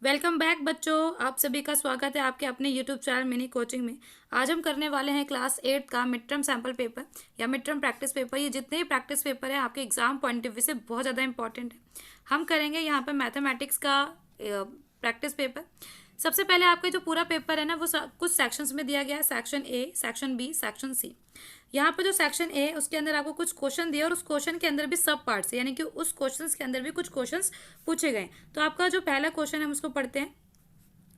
Welcome back बच्चों। आप सभी का स्वागत है आपके अपने यूट्यूब चैनल मिनी कोचिंग में। आज हम करने वाले हैं क्लास 8 का मिड टर्म सैम्पल पेपर या मिड टर्म प्रैक्टिस पेपर। ये जितने भी प्रैक्टिस पेपर हैं आपके एग्जाम पॉइंट ऑफ व्यू से बहुत ज़्यादा इंपॉर्टेंट है। हम करेंगे यहाँ पर मैथमेटिक्स का प्रैक्टिस पेपर। सबसे पहले आपका जो पूरा पेपर है ना वो कुछ सेक्शंस में दिया गया है। Section A, section B, section C. यहाँ पर जो सेक्शन ए उसके अंदर आपको कुछ क्वेश्चन दिए और उस क्वेश्चन के अंदर भी सब पार्ट्स यानी कि उस क्वेश्चन के अंदर भी कुछ क्वेश्चंस पूछे गए। तो आपका जो पहला क्वेश्चन है हम उसको पढ़ते हैं।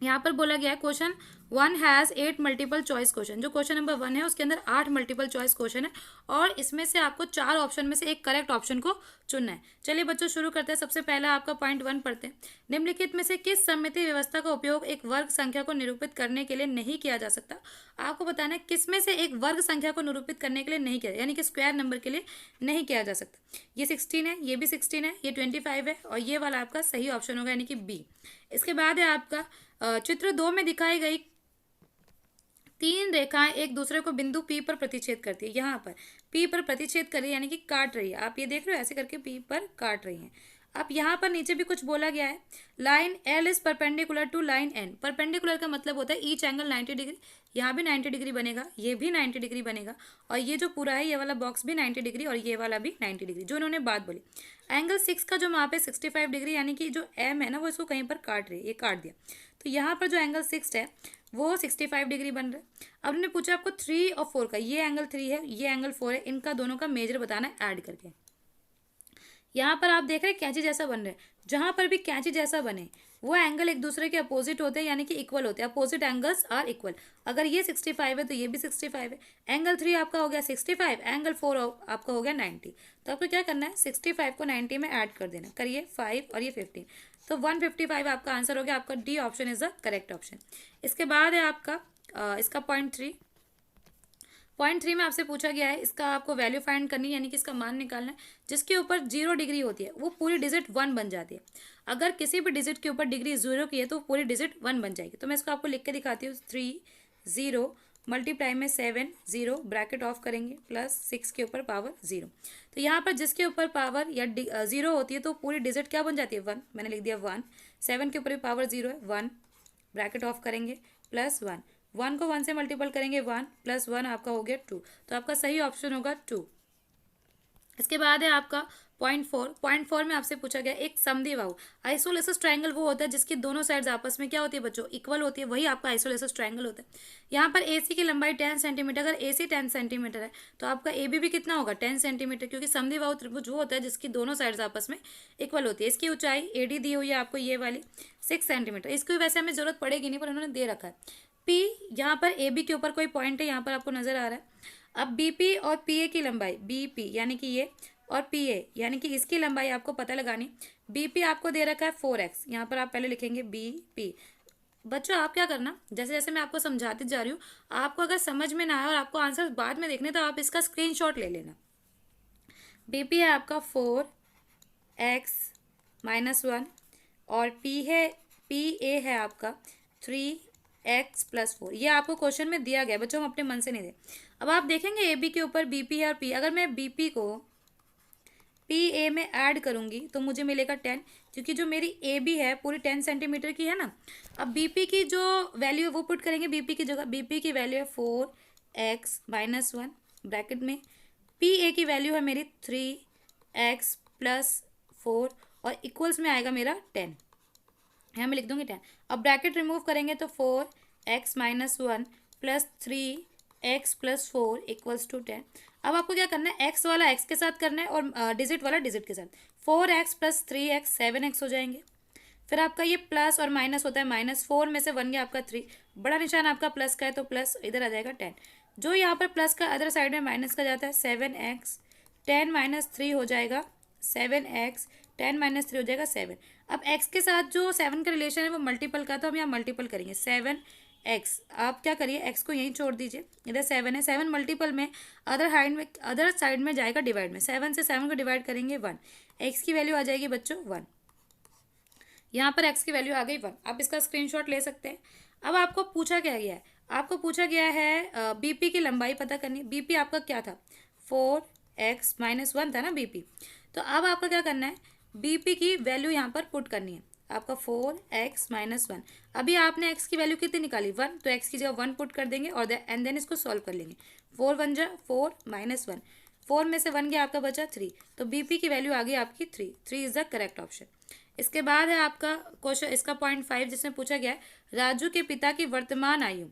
यहाँ पर बोला गया है question 1 has 8 multiple choice question. जो क्वेश्चन नंबर 1 है उसके अंदर 8 मल्टीपल चॉइस क्वेश्चन है और इसमें से आपको 4 ऑप्शन में से एक करेक्ट ऑप्शन को चुनना है। चलिए बच्चों शुरू करते हैं। सबसे पहला आपका पॉइंट 1 पढ़ते हैं। निम्नलिखित में से किस सममितीय व्यवस्था का उपयोग एक वर्ग संख्या को निरूपित करने के लिए नहीं किया जा सकता। आपको बताना है किस में से एक वर्ग संख्या को निरूपित करने के लिए नहीं किया, यानी कि स्क्वायर नंबर के लिए नहीं किया जा सकता। ये 16 है, ये भी 16 है, ये 25 है और ये वाला आपका सही ऑप्शन होगा यानी कि बी। इसके बाद है आपका चित्र 2 में दिखाई गई 3 रेखाएं एक दूसरे को बिंदु P पर प्रतिच्छेद करती है। यहाँ पर P पर प्रतिच्छेद कर रही है यानी कि काट रही है। आप ये देख रहे हो ऐसे करके P पर काट रही है। अब यहाँ पर नीचे भी कुछ बोला गया है। Line L is perpendicular to line N। Perpendicular का मतलब होता है ईच एंगल 90 डिग्री। यहाँ भी 90 डिग्री बनेगा, ये भी 90 डिग्री बनेगा और ये जो पूरा है ये वाला बॉक्स भी 90 डिग्री और ये वाला भी 90 डिग्री, जो इन्होंने बात बोली। एंगल 6 का जो माप है 65 डिग्री, यानी कि जो M है ना वो इसको कहीं पर काट रही है, ये काट दिया। तो यहाँ पर जो एंगल 6 है वो 65 डिग्री बन रहा है। अब हमने पूछा आपको 3 और 4 का, ये एंगल 3 है, ये एंगल 4 है, इनका दोनों का मेजर बताना है ऐड करके। यहाँ पर आप देख रहे हैं कैंची जैसा बन रहा है। जहाँ पर भी कैंची जैसा बने वो एंगल एक दूसरे के अपोजिट होते हैं यानी कि इक्वल होते हैं। Opposite angles are equal. अगर ये 65 है तो ये भी 65 है। एंगल 3 आपका हो गया 65, एंगल 4 आपका हो गया 90। तो आपको क्या करना है 65 को 90 में ऐड कर देना। करिए 5 और ये 15, तो 155 आपका आंसर हो गया। आपका D option is the correct option. इसके बाद है आपका इसका पॉइंट 3 में आपसे पूछा गया है इसका आपको वैल्यू फाइंड करनी है यानी कि इसका मान निकालना है। जिसके ऊपर 0 डिग्री होती है वो पूरी डिजिट 1 बन जाती है। अगर किसी भी डिजिट के ऊपर डिग्री 0 की है तो पूरी डिजिट 1 बन जाएगी। तो मैं इसको आपको लिख के दिखाती हूँ। 3 0 मल्टीप्लाई में 7 0 ब्रैकेट ऑफ करेंगे प्लस 6 के ऊपर पावर 0। तो यहाँ पर जिसके ऊपर पावर या 0 होती है तो पूरी डिजिट क्या बन जाती है 1। मैंने लिख दिया 1। 7 के ऊपर भी पावर 0 है, 1 ब्रैकेट ऑफ करेंगे प्लस 1। 1 को 1 से मल्टीपल करेंगे 1 प्लस 1 आपका हो गया 2। तो आपका सही ऑप्शन होगा 2। इसके बाद है आपका पॉइंट 4 में आपसे पूछा गया एक समद्विबाहु। आइसोलेसिस ट्रायंगल वो होता है जिसकी दोनों साइड्स आपस में क्या होती है बच्चों, इक्वल होती है, वही आपका आइसोलेसिस ट्रायंगल होता है। यहाँ पर AC की लंबाई 10 सेंटीमीटर, अगर AC 10 सेंटीमीटर है तो आपका AB भी कितना होगा 10 सेंटीमीटर, क्योंकि समद्विबाहु त्रिभुज वो होता है जिसकी दोनों साइड्स आपस में इक्वल होती है। इसकी ऊंचाई AD दी हुई है आपको ये वाली 6 सेंटीमीटर। इसकी वैसे हमें जरूरत पड़ेगी नहीं पर उन्होंने दे रखा है। P यहाँ पर AB के ऊपर कोई पॉइंट है, यहाँ पर आपको नजर आ रहा है। अब BP और PA की लंबाई, BP यानी कि ये और PA यानी कि इसकी लंबाई आपको पता लगानी। BP आपको दे रखा है 4x, यहाँ पर आप पहले लिखेंगे BP। बच्चों आप क्या करना, जैसे जैसे मैं आपको समझाती जा रही हूँ, आपको अगर समझ में ना आए और आपको आंसर बाद में देखने तो आप इसका स्क्रीनशॉट ले लेना। BP है आपका 4x माइनस 1 और PA है आपका 3x प्लस 4। ये आपको क्वेश्चन में दिया गया बच्चों, हम अपने मन से नहीं दे। अब आप देखेंगे AB के ऊपर BP है और P, अगर मैं BP को PA में ऐड करूंगी तो मुझे मिलेगा 10, क्योंकि जो मेरी AB है पूरी 10 सेंटीमीटर की है ना। अब BP की जो वैल्यू है वो पुट करेंगे BP की जगह। BP की वैल्यू है 4x माइनस 1 ब्रैकेट में, PA की वैल्यू है मेरी 3x प्लस 4 और इक्वल्स में आएगा मेरा 10। यहाँ मैं लिख दूंगी 10। अब ब्रैकेट रिमूव करेंगे तो 4x minus 1 plus 3x plus 4 equals to 10। अब आपको क्या करना है, x वाला x के साथ करना है और डिजिट वाला डिजिट के साथ। 4x प्लस 3x 7x हो जाएंगे। फिर आपका ये प्लस और माइनस होता है, माइनस 4 में से 1 गया आपका 3, बड़ा निशान आपका प्लस का है तो प्लस इधर आ जाएगा 10। जो यहाँ पर प्लस का अदर साइड में माइनस का जाता है 7x, 10 माइनस 3 हो जाएगा 7x, 10 माइनस 3 हो जाएगा 7। अब x के साथ जो 7 का रिलेशन है वो मल्टीपल का, तो हम यहाँ मल्टीपल करेंगे 7x। आप क्या करिए x को यहीं छोड़ दीजिए, इधर 7 है, 7 मल्टीपल में अदर साइड में जाएगा डिवाइड में। 7 से 7 को डिवाइड करेंगे 1, x की वैल्यू आ जाएगी बच्चों 1। यहाँ पर x की वैल्यू आ गई 1। आप इसका स्क्रीनशॉट ले सकते हैं। अब आपको पूछा क्या गया है, आपको पूछा गया है BP की लंबाई पता करनी। BP आपका क्या था 4x माइनस 1 था ना BP। तो अब आपका क्या करना है, BP की वैल्यू यहाँ पर पुट करनी है। आपका 4x-1। अभी आपने x की वैल्यू कितनी निकाली 1, तो x की जगह 1 पुट कर देंगे और एंड देन इसको सॉल्व कर लेंगे। 4 1 जा 4 -1, 4 में से 1 गया आपका बचा 3, तो BP की वैल्यू आ गई आपकी 3 इज द करेक्ट ऑप्शन। इसके बाद है आपका क्वेश्चन, इसका पॉइंट 5 जिसमें पूछा गया है राजू के पिता की वर्तमान आयु।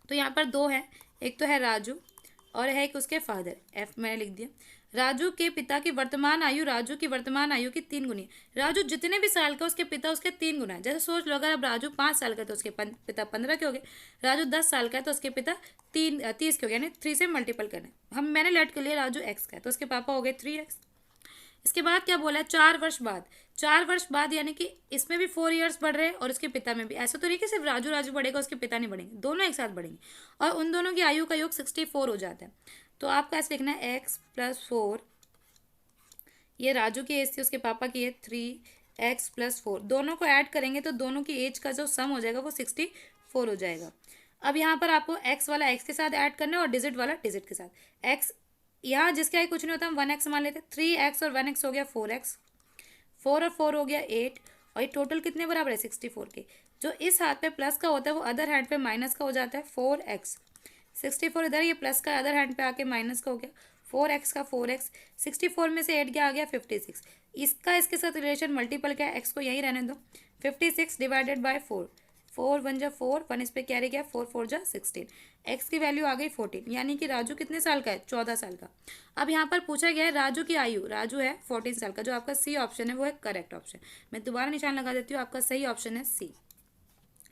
तो यहाँ पर दो है, एक तो है राजू और है एक उसके फादर, एफ मैंने लिख दिया। राजू के पिता की वर्तमान आयु राजू की वर्तमान आयु की 3 गुनी। राजू जितने भी साल का उसके पिता उसके 3 गुना है। जैसे सोच लो अगर अब राजू 5 साल का है तो उसके पिता 15 के हो गए। राजू 10 साल का है तो उसके पिता 30 के हो गए, यानी 3 से मल्टीपल करना है। मैंने लेट कर लिया राजू एक्स का है तो उसके पापा हो गए 3x। इसके बाद क्या बोला है 4 वर्ष बाद। 4 वर्ष बाद यानी कि इसमें भी 4 ईयर्स बढ़ रहे हैं और उसके पिता में भी। ऐसा तो नहीं कि सिर्फ राजू राजू बढ़ेगा उसके पिता नहीं बढ़ेंगे, दोनों एक साथ बढ़ेंगे और उन दोनों की आयु का योग 64 हो जाता है। तो आपको ऐसे लिखना है x+4, ये राजू की एज थी, उसके पापा की है 3x+4, दोनों को ऐड करेंगे तो दोनों की एज का जो सम हो जाएगा वो 64 हो जाएगा। अब यहाँ पर आपको x वाला x के साथ ऐड करना है और डिजिट वाला डिजिट के साथ। x यहाँ जिसका कुछ नहीं होता हम 1x मान लेते, 3x और 1x हो गया 4x, 4 और 4 हो गया 8, और ये टोटल कितने बराबर है 64 के। जो इस हाथ पे प्लस का होता है वो अदर हैंड पे माइनस का हो जाता है 4x। 64 इधर, ये प्लस का अदर हैंड पे आके माइनस का हो गया 4x का 4x। 64 में से 8 क्या आ गया 56। इसका इसके साथ रिलेशन मल्टीपल क्या है, x को यही रहने दो। 56 डिवाइडेड बाय 4, 4 1 जा 4, 1 इस पे कैरी गया 4 4 जा 16, x की वैल्यू आ गई 14, यानी कि राजू कितने साल का है 14 साल का। अब यहाँ पर पूछा गया है राजू की आयु, राजू है 14 साल का, जो आपका सी ऑप्शन है वो है करेक्ट ऑप्शन। मैं दोबारा निशान लगा देती हूँ, आपका सही ऑप्शन है सी,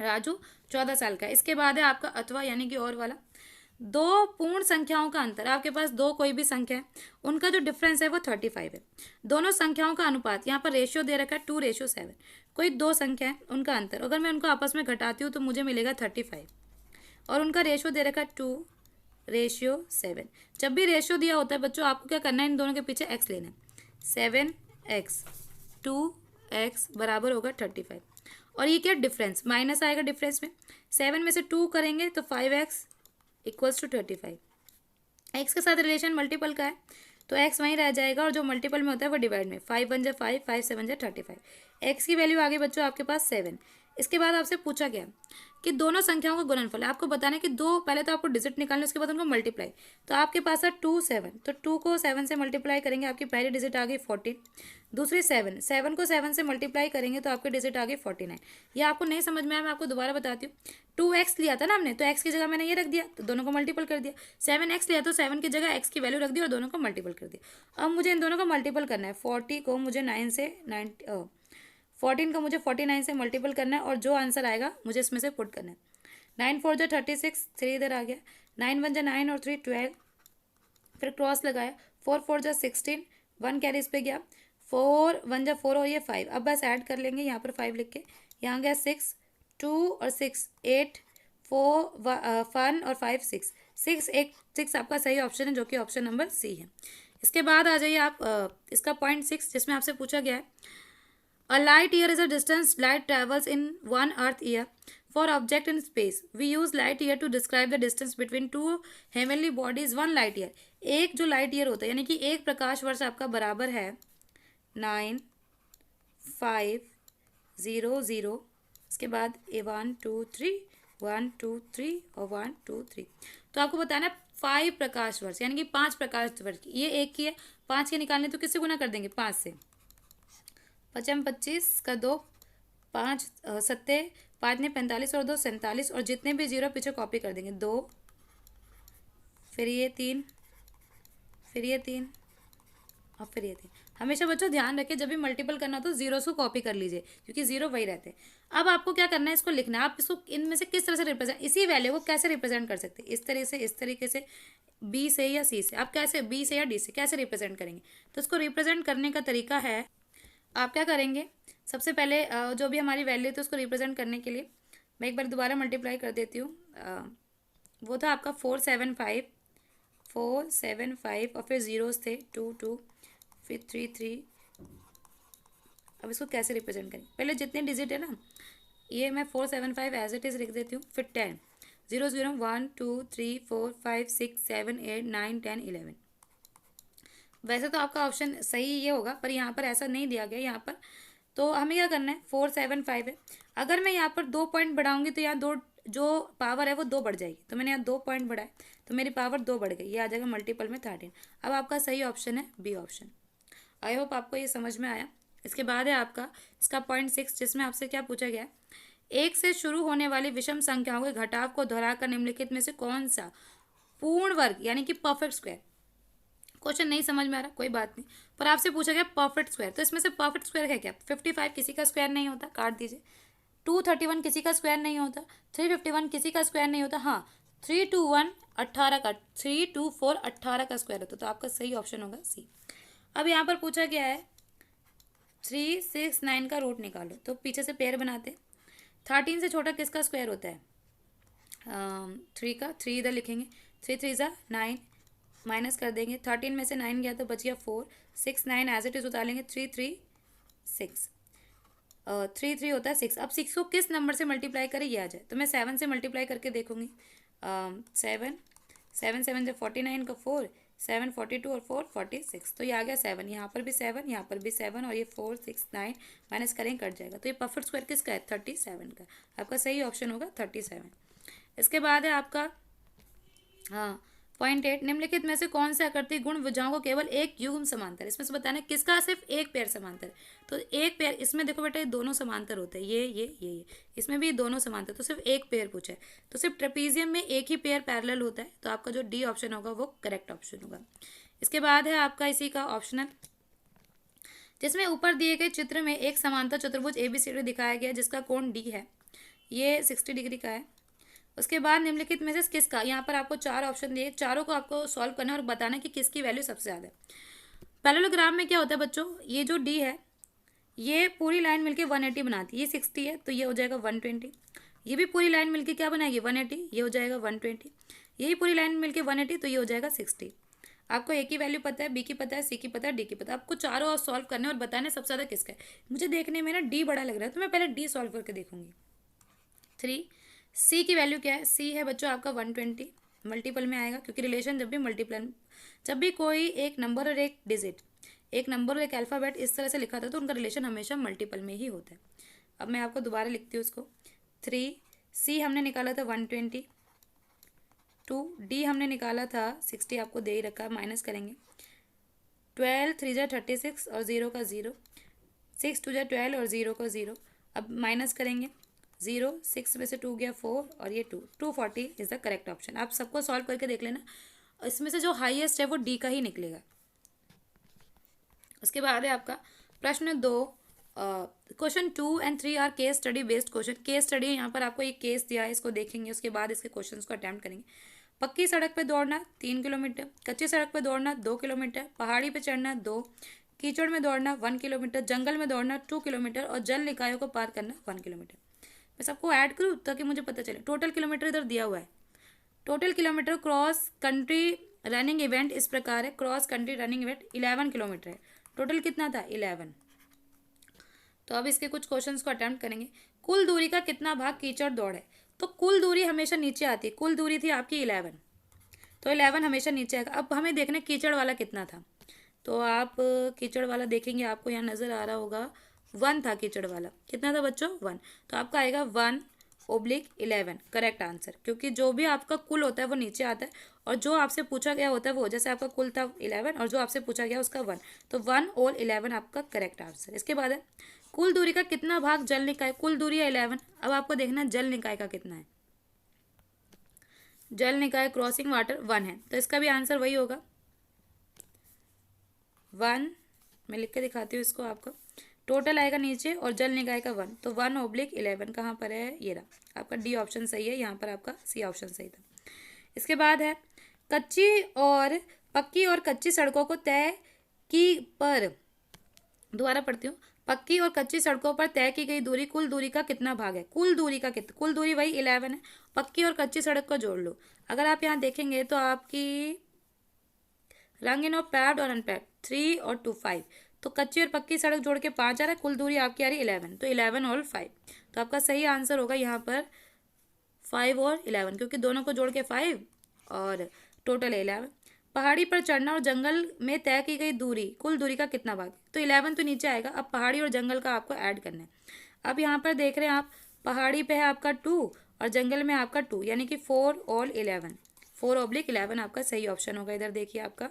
राजू 14 साल का। इसके बाद है आपका अथवा यानी कि और वाला, दो पूर्ण संख्याओं का अंतर। आपके पास दो कोई भी संख्या है, उनका जो डिफरेंस है वो 35 है। दोनों संख्याओं का अनुपात, यहाँ पर रेशियो दे रखा है 2:7। कोई दो संख्या है उनका अंतर, अगर मैं उनको आपस में घटाती हूँ तो मुझे मिलेगा 35, और उनका रेशियो दे रखा है 2:7। जब भी रेशियो दिया होता है बच्चों आपको क्या करना है, इन दोनों के पीछे x लेना है। 7x 2x बराबर होगा 35, और ये क्या डिफरेंस माइनस आएगा डिफरेंस में। 7 में से 2 करेंगे तो 5x इक्वल्स टू 35। x के साथ रिलेशन मल्टीपल का है तो x वहीं रह जाएगा, और जो मल्टीपल में होता है वो डिवाइड में। 5 1 जा 5, 5 7 जा 35। x की वैल्यू आ गई बच्चों आपके पास 7। इसके बाद आपसे पूछा गया कि दोनों संख्याओं का गुणनफल है। आपको बताना है कि दो, पहले तो आपको डिजिट निकालना है उसके बाद उनको मल्टीप्लाई। तो आपके पास है 2 7, तो 2 को 7 से मल्टीप्लाई करेंगे आपकी पहली डिजिट आ गई 14, दूसरी 7, 7 को 7 से मल्टीप्लाई करेंगे तो आपकी डिजिट आ गई 49। ये आपको नहीं समझ में आया मैं आपको दोबारा बताती हूँ। 2x लिया था ना हमने, तो x की जगह मैंने ये रख दिया तो दोनों को मल्टीपल कर दिया। 7x लिया तो 7 की जगह x की वैल्यू रख दी और दोनों को मल्टीपल कर दिया। अब मुझे इन दोनों को मल्टीपल करना है। 40 को मुझे 9 से 14 को मुझे 49 से मल्टीपल करना है, और जो आंसर आएगा मुझे इसमें से पुट करना है। 9 4 जा 36, 3 इधर आ गया, 9 1 जा 9 और 3 12, फिर क्रॉस लगाया, 4 4 जा 16, 1 कैरी इस पे गया, 4 1 जा 4 और ये 5। अब बस ऐड कर लेंगे यहाँ पर 5 लिख के, यहाँ गया 6 2 और 6 8 4 1 और 5 6 6 एक 6 आपका सही ऑप्शन है जो कि ऑप्शन नंबर सी है। इसके बाद आ जाइए आप इसका पॉइंट 6 जिसमें आपसे पूछा गया है A light year is a distance light travels in one Earth year. For object in space, we use light year to describe the distance between two heavenly bodies. One light year, एक जो light year होता है यानी कि एक प्रकाश वर्ष आपका बराबर है 9 5 0 0, इसके बाद 1 2 3 1 2 3 और 1 2 3। तो आपको बताना है 5 प्रकाश वर्ष यानी कि 5 प्रकाश वर्ष की, ये एक की है, 5 के निकालने तो किससे गुना कर देंगे 5 से। 5 25 का 2, 5 7 5 ने 45 और 2 47, और जितने भी जीरो पीछे कॉपी कर देंगे 2, फिर ये 3, फिर ये 3 और फिर ये 3। हमेशा बच्चों ध्यान रखें जब भी मल्टीपल करना हो तो जीरोस को कॉपी कर लीजिए क्योंकि जीरो वही रहते हैं। अब आपको क्या करना है, इसको लिखना है। आप इसको इनमें से किस तरह से रिप्रेजेंट, इसी वैल्यू को कैसे रिप्रेजेंट कर सकते हैं, इस तरह से, इस तरीके से, बी से या सी से। आप कैसे बी से या डी से कैसे रिप्रेजेंट करेंगे, तो इसको रिप्रेजेंट करने का तरीका है, आप क्या करेंगे सबसे पहले जो भी हमारी वैल्यू थी उसको रिप्रेजेंट करने के लिए मैं एक बार दोबारा मल्टीप्लाई कर देती हूँ। वो था आपका 4 7 5 और फिर जीरोस थे 2 2 फिर 3 3। अब इसको कैसे रिप्रेजेंट करें, पहले जितने डिजिट है ना ये मैं 4 7 5 एज इट इज़ लिख देती हूँ, फिर 10 0 0 1 2 3 4 5 6 7 8 9 10 11। वैसे तो आपका ऑप्शन सही ये होगा पर यहाँ पर ऐसा नहीं दिया गया, यहाँ पर तो हमें क्या करना है, 475 है। अगर मैं यहाँ पर 2 पॉइंट बढ़ाऊंगी तो यहाँ 2 जो पावर है वो 2 बढ़ जाएगी, तो मैंने यहाँ 2 पॉइंट बढ़ाए तो मेरी पावर 2 बढ़ गई, ये आ जाएगा मल्टीपल में 13। अब आपका सही ऑप्शन है बी ऑप्शन। आई होप आपको ये समझ में आया। इसके बाद है आपका इसका पॉइंट 6, जिसमें आपसे क्या पूछा गया है, एक से शुरू होने वाली विषम संख्याओं के घटाव को दोहराकर निम्नलिखित में से कौन सा पूर्ण वर्ग यानी कि परफेक्ट स्क्वायर, क्वेश्चन नहीं समझ में आ रहा कोई बात नहीं, पर आपसे पूछा गया परफेक्ट स्क्वायर, तो इसमें से परफेक्ट स्क्वायर है क्या, 55 किसी का स्क्वायर नहीं होता, काट दीजिए। 231 किसी का स्क्वायर नहीं होता, 351 किसी का स्क्वायर नहीं होता, हाँ 321 18 का, 324 18 का स्क्वायर होता, तो आपका सही ऑप्शन होगा सी। अब यहाँ पर पूछा गया है 369 का रूट निकालो, तो पीछे से पेयर बनाते। 13 से छोटा किसका स्क्वायर होता है, 3 का, 3 इधर लिखेंगे, 3 3 ज़ा 9, माइनस कर देंगे, 13 में से 9 गया तो बच गया 4, 6 9 एज इट इज उतार लेंगे, 3 3 6, 3 3 होता है 6। अब 6 को किस नंबर से मल्टीप्लाई करें ये आ जाए, तो मैं 7 से मल्टीप्लाई करके देखूंगी। 7 7 7 जब 49 का 4, 7 42 और 4 46, तो ये आ गया 7, यहाँ पर भी 7, यहाँ पर भी 7 और ये 4 6 9 माइनस करेंगे कट जाएगा, तो ये परफेक्ट स्क्वायर किसका है, 37 का। आपका सही ऑप्शन होगा 37। इसके बाद है आपका हाँ पॉइंट 8, निम्नलिखित में से कौन से आकृति गुण भुजाओं को केवल एक युग्म समांतर, इसमें से बताना है किसका सिर्फ एक पेयर समांतर है, तो एक पेयर, इसमें देखो बेटा ये दोनों समांतर होते हैं, ये इसमें भी दोनों समांतर, तो सिर्फ एक पेयर पूछा है, तो सिर्फ ट्रेपीजियम में एक ही पेयर पैरेलल होता है, तो आपका जो डी ऑप्शन होगा वो करेक्ट ऑप्शन होगा। इसके बाद है आपका इसी का ऑप्शनल, जिसमें ऊपर दिए गए चित्र में एक समांतर चतुर्भुज ABCD दिखाया गया जिसका कोण डी है, ये 60 डिग्री का है। उसके बाद निम्नलिखित में से किसका, यहाँ पर आपको 4 ऑप्शन दिए, चारों को आपको सॉल्व करना है और बताना कि किसकी वैल्यू सबसे ज़्यादा है। पैरेललोग्राम में क्या होता है बच्चों, ये जो डी है ये पूरी लाइन मिलके 180 बनाती है, ये 60 है तो ये हो जाएगा 120, ये भी पूरी लाइन मिलके क्या बनाएगी 180, ये हो जाएगा 120, यही पूरी लाइन मिलके 180 तो ये हो जाएगा 60। आपको ए की वैल्यू पता है, बी की पता है, सी की पता है, डी की पता है, आपको चारों और सॉल्व करने और बताने सबसे ज़्यादा किसका है। मुझे देखने में ना डी बड़ा लग रहा है तो मैं पहले डी सॉल्व करके देखूंगी। 3 सी की वैल्यू क्या है, सी है बच्चों आपका 120, मल्टीपल में आएगा क्योंकि रिलेशन जब भी मल्टीपल, जब भी कोई एक नंबर और एक डिजिट, एक नंबर और एक अल्फ़ाबेट इस तरह से लिखा था तो उनका रिलेशन हमेशा मल्टीपल में ही होता है। अब मैं आपको दोबारा लिखती हूँ उसको, 3 सी हमने निकाला था 120, 2 डी हमने निकाला था 60, आपको दे ही रखा, माइनस करेंगे, 12 3 जा 36 और 0 का 0, 6 2 जा 12 और 0 का 0, अब माइनस करेंगे 0, 6 में से 2 गया 4 और ये 2, 240 इज़ द करेक्ट ऑप्शन। आप सबको सॉल्व करके देख लेना, इसमें से जो हाईएस्ट है वो डी का ही निकलेगा। उसके बाद है आपका प्रश्न 2, question 2 and 3 are case study based question. Case study यहाँ पर आपको एक केस दिया है, इसको देखेंगे उसके बाद इसके क्वेश्चन को अटैम्प्ट करेंगे। पक्की सड़क पे दौड़ना 3 किलोमीटर, कच्ची सड़क पे दौड़ना 2 किलोमीटर, पहाड़ी पे चढ़ना 2, कीचड़ में दौड़ना 1 किलोमीटर, जंगल में दौड़ना 2 किलोमीटर और जल निकायों को पार करना 1 किलोमीटर। मैं सबको ऐड करूँ ताकि मुझे पता चले। टोटल किलोमीटर इधर दिया हुआ है, total kilometre cross country running event इस प्रकार है, cross country running event 11 kilometre है, टोटल कितना था 11। तो अब इसके कुछ क्वेश्चंस को अटेम्प्ट करेंगे। कुल दूरी का कितना भाग कीचड़ दौड़ है, तो कुल दूरी हमेशा नीचे आती है, कुल दूरी थी आपकी 11, तो 11 हमेशा नीचे आएगा। अब हमें देखना कीचड़ वाला कितना था, तो आप कीचड़ वाला देखेंगे, आपको यहाँ नज़र आ रहा होगा 1 था कीचड़ वाला, कितना था बच्चों 1, तो आपका आएगा 1/11 करेक्ट आंसर, क्योंकि जो भी आपका कुल होता है वो नीचे आता है और जो आपसे पूछा गया होता है वो, जैसे आपका कुल था 11 और जो आपसे पूछा गया उसका 1, तो 1/11 आपका करेक्ट आंसर। इसके बाद है कुल दूरी का कितना भाग जल निकाय, कुल दूरी है 11, अब आपको देखना जल निकाय का कितना है, जल निकाय क्रॉसिंग वाटर 1 है, तो इसका भी आंसर वही होगा 1, मैं लिख के दिखाती हूँ इसको आपको, टोटल आएगा नीचे और जल निकाय का 1, तो 1/11 कहाँ पर है, ये रहा आपका डी ऑप्शन सही है, यहाँ पर आपका सी ऑप्शन सही था। इसके बाद है कच्ची और पक्की और कच्ची सड़कों को तय की पर, दोबारा पढ़ती हूँ, पक्की और कच्ची सड़कों पर तय की गई दूरी कुल दूरी का कितना भाग है, कुल दूरी का कितना, कुल दूरी वही 11 है, पक्की और कच्ची सड़क को जोड़ लो। अगर आप यहाँ देखेंगे तो आपकी रंगीन और पैड और अनपैड 3 और 2 5, तो कच्ची और पक्की सड़क जोड़ के 5 आ रहा है, कुल दूरी आपकी आ रही 11, तो 11 और 5, तो आपका सही आंसर होगा यहाँ पर 5 और 11, क्योंकि दोनों को जोड़ के 5 और टोटल 11। पहाड़ी पर चढ़ना और जंगल में तय की गई दूरी कुल दूरी का कितना भाग, तो 11 तो नीचे आएगा। अब पहाड़ी और जंगल का आपको ऐड करना है। अब यहाँ पर देख रहे हैं आप, पहाड़ी पे है आपका 2 और जंगल में आपका 2, यानी कि 4 और 11, 4/11 आपका सही ऑप्शन होगा। इधर देखिए आपका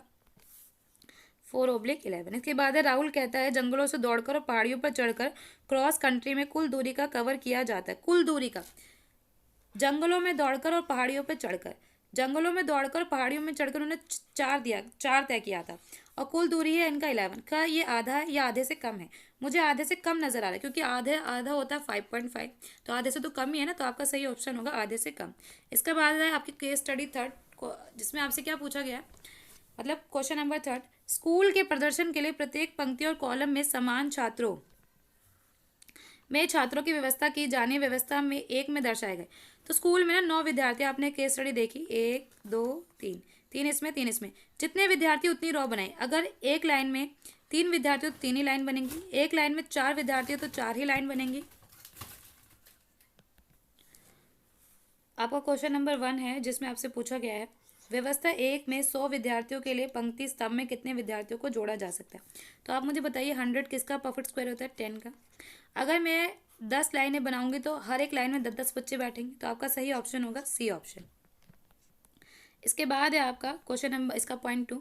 4/11। इसके बाद है राहुल कहता है जंगलों से दौड़कर और पहाड़ियों पर चढ़कर क्रॉस कंट्री में कुल दूरी का कवर किया जाता है। कुल दूरी का, जंगलों में दौड़कर और पहाड़ियों पर चढ़कर, जंगलों में दौड़कर पहाड़ियों में चढ़कर उन्होंने 4 तय किया था और कुल दूरी है इनका 11 का। ये आधा है या आधे से कम है? मुझे आधे से कम नजर आ रहा है, क्योंकि आधे आधा होता है 5.5, तो आधे से तो कम ही है ना, तो आपका सही ऑप्शन होगा आधे से कम। इसके बाद है आपकी केस स्टडी 3 जिसमें आपसे क्या पूछा गया है, मतलब क्वेश्चन नंबर 3, स्कूल के प्रदर्शन के लिए प्रत्येक पंक्ति और कॉलम में समान छात्रों की व्यवस्था की जाने व्यवस्था में एक में दर्शाए गए। तो स्कूल में ना 9 विद्यार्थी, आपने केस स्टडी देखी, 1 2 3, 3 इसमें 3 इसमें, जितने विद्यार्थी उतनी रो बनाई। अगर एक लाइन में 3 विद्यार्थी तो 3 ही लाइन बनेंगी, एक लाइन में 4 विद्यार्थी तो 4 ही लाइन बनेंगी। आपका क्वेश्चन नंबर 1 है जिसमें आपसे पूछा गया है व्यवस्था 1 में 100 विद्यार्थियों के लिए पंक्ति स्तंभ में कितने विद्यार्थियों को जोड़ा जा सकता है। तो आप मुझे बताइए 100 किसका परफेक्ट स्क्वायर होता है? 10 का। अगर मैं 10 लाइनें बनाऊंगी तो हर एक लाइन में 10-10 बच्चे बैठेंगे, तो आपका सही ऑप्शन होगा सी ऑप्शन। इसके बाद है आपका क्वेश्चन नंबर, इसका पॉइंट 2,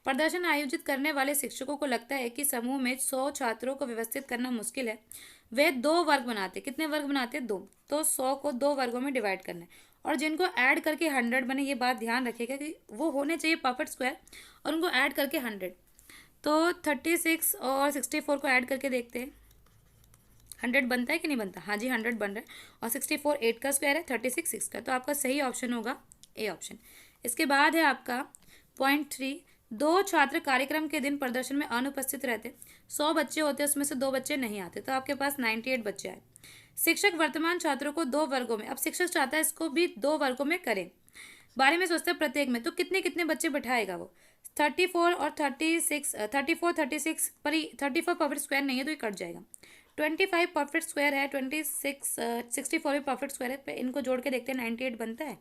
प्रदर्शन आयोजित करने वाले शिक्षकों को लगता है कि समूह में 100 छात्रों को व्यवस्थित करना मुश्किल है। वे 2 वर्ग बनाते, कितने वर्ग बनाते हैं? 2। तो 100 को 2 वर्गों में डिवाइड करना है और जिनको ऐड करके 100 बने, ये बात ध्यान रखिएगा कि वो होने चाहिए परफेक्ट स्क्वायर और उनको ऐड करके 100। तो 36 और 64 को ऐड करके देखते हैं 100 बनता है कि नहीं बनता? हाँ जी 100 बन रहा है। और 64 8 का स्क्वायर है, 36 6 का, तो आपका सही ऑप्शन होगा ए ऑप्शन। इसके बाद है आपका पॉइंट 3, 2 छात्र कार्यक्रम के दिन प्रदर्शन में अनुपस्थित रहते। 100 बच्चे होते हैं, उसमें से 2 बच्चे नहीं आते, तो आपके पास 98 बच्चे आए। शिक्षक वर्तमान छात्रों को 2 वर्गों में, अब शिक्षक चाहता है इसको भी 2 वर्गों में करें, बारे में सोचता है प्रत्येक में, तो कितने कितने बच्चे बिठाएगा वो? 34 और 36, 34 36 पर 34 परफेक्ट स्क्वायर नहीं है तो ये कट जाएगा। 25 परफेक्ट स्क्वायर है, 26 64 भी परफेक्ट स्क्वायर है, इनको जोड़ के देखते हैं 98 बनता है?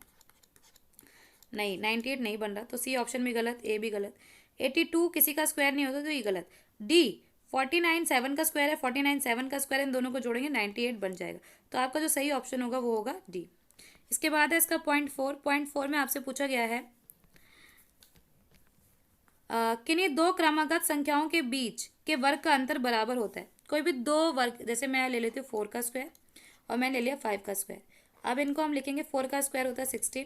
नहीं 98 नहीं बन रहा, तो सी ऑप्शन भी गलत, ए भी गलत। 82 किसी का स्क्वायर नहीं होता तो ये गलत। डी 49 7 का स्क्वायर है, 49 7 का स्क्वायर, इन दोनों को जोड़ेंगे 98 बन जाएगा, तो आपका जो सही ऑप्शन होगा वो होगा डी। इसके बाद है इसका पॉइंट 4 में आपसे पूछा गया है किन्हीं 2 क्रमागत संख्याओं के बीच के वर्ग का अंतर बराबर होता है। कोई भी 2 वर्ग, जैसे मैं ले लेती हूँ 4 का स्क्वायर और मैं ले लिया 5 का स्क्वायर। अब इनको हम लिखेंगे 4 का स्क्वायर होता है 16,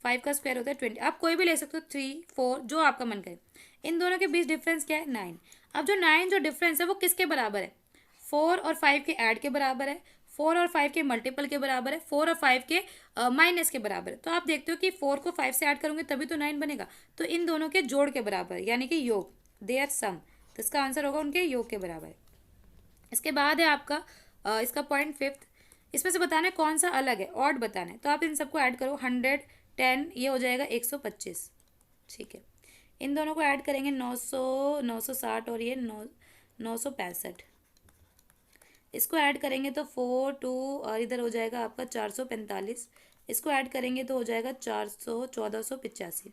5 का स्क्वायर होता है 20। आप कोई भी ले सकते हो, 3 4 जो आपका मन करे। इन दोनों के बीच डिफरेंस क्या है? 9। अब जो 9 जो डिफरेंस है वो किसके बराबर है? 4 और 5 के ऐड के बराबर है, 4 और 5 के मल्टीपल के बराबर है, 4 और 5 के माइनस के बराबर है। तो आप देखते हो कि 4 को 5 से ऐड करोगे तभी तो 9 बनेगा, तो इन दोनों के जोड़ के बराबर है, यानी कि योग, देयर सम, तो इसका आंसर होगा उनके योग के बराबर। इसके बाद है आपका इसका पॉइंट 5, इसमें से बताना है कौन सा अलग है, ऑड बताना है, तो आप इन सबको ऐड करो, 100 10 ये हो जाएगा 125, ठीक है। इन दोनों को ऐड करेंगे 900 960 और ये 965, इसको ऐड करेंगे तो 4 2 और इधर हो जाएगा आपका 445, इसको ऐड करेंगे तो हो जाएगा 400 1485।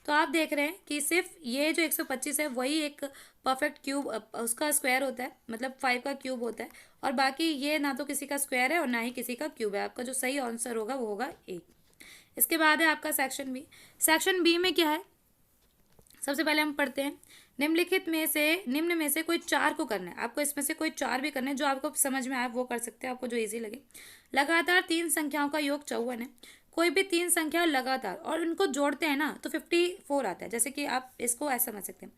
तो आप देख रहे हैं कि सिर्फ ये जो 125 है वही एक परफेक्ट क्यूब उसका स्क्वायर होता है, मतलब 5 का क्यूब होता है, और बाकी ये ना तो किसी का स्क्वायर है और ना ही किसी का क्यूब है। आपका जो सही आंसर होगा वो होगा ए। इसके बाद है आपका सेक्शन बी। सेक्शन बी में क्या है, सबसे पहले हम पढ़ते हैं, निम्न में से कोई 4 को करना है। आपको इसमें से कोई 4 भी करना है, जो आपको समझ में आए वो कर सकते हैं, आपको जो इजी लगे। लगातार 3 संख्याओं का योग 54 है। कोई भी 3 संख्या लगातार और उनको जोड़ते हैं ना तो 54 आता है। जैसे कि आप इसको ऐसा समझ सकते हैं,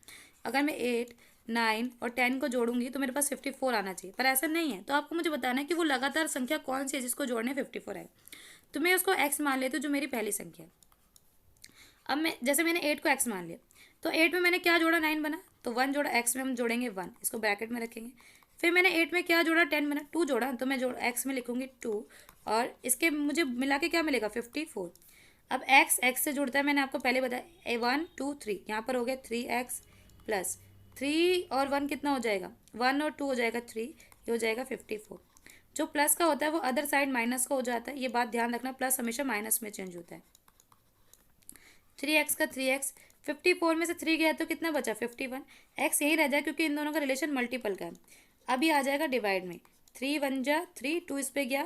अगर मैं 8 9 और 10 को जोड़ूंगी तो मेरे पास 54 आना चाहिए, पर ऐसा नहीं है। तो आपको मुझे बताना है कि वो लगातार संख्या कौन सी है जिसको जोड़ने 54 आए। तो मैं उसको एक्स मान लेती हूँ, जो मेरी पहली संख्या है। अब मैं जैसे मैंने 8 को एक्स मान लिया, तो 8 में मैंने क्या जोड़ा? 9 बना, तो 1 जोड़ा, एक्स में हम जोड़ेंगे 1, इसको ब्रैकेट में रखेंगे। फिर मैंने 8 में क्या जोड़ा? 10 बना, 2 जोड़ा, तो मैं एक्स में लिखूंगी 2, और इसके मुझे मिला के क्या मिलेगा? 54। अब एक्स से जुड़ता है, मैंने आपको पहले बताया 1 2 3, यहाँ पर हो गया 3x प्लस 3 और 1 कितना हो जाएगा? 1 और 2 हो जाएगा 3, ये हो जाएगा 54। जो प्लस का होता है वो अदर साइड माइनस का हो जाता है, ये बात ध्यान रखना, प्लस हमेशा माइनस में चेंज होता है। 3x का 3x 54 में से 3 गया तो कितना बचा 51। एक्स यही रह जाए क्योंकि इन दोनों का रिलेशन मल्टीपल का है। अभी आ जाएगा डिवाइड में, 3 1 जा 3, 2 इस पे गया,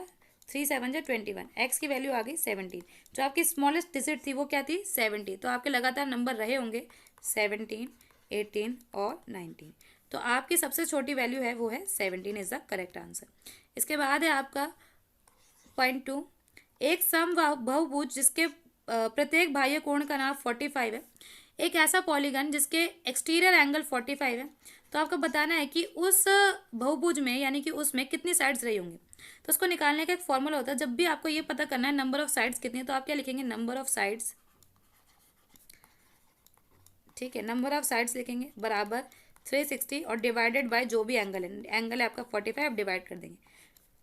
3 7 जा 21, एक्स की वैल्यू आ गई 17। जो आपकी स्मॉलेस्ट डिजिट थी वो क्या थी 70। तो आपके लगातार नंबर रहे होंगे 17, 18 और 19। तो आपकी सबसे छोटी वैल्यू है वो है 17 इज द करेक्ट आंसर। इसके बाद है आपका पॉइंट 2, एक बहुभुज जिसके प्रत्येक बाह्य कोण का नाप 45 है, एक ऐसा पॉलीगन जिसके एक्सटीरियर एंगल 45 है। तो आपको बताना है कि उस बहुभुज में यानी कि उसमें कितनी साइड्स रही होंगी। तो उसको निकालने का एक फॉर्मूला होता है, जब भी आपको ये पता करना है नंबर ऑफ साइड्स कितनी है तो आप क्या लिखेंगे, नंबर ऑफ साइड्स, ठीक है, नंबर ऑफ साइड्स लिखेंगे बराबर 360 और डिवाइडेड बाय जो भी एंगल है, एंगल है आपका 45, डिवाइड कर देंगे।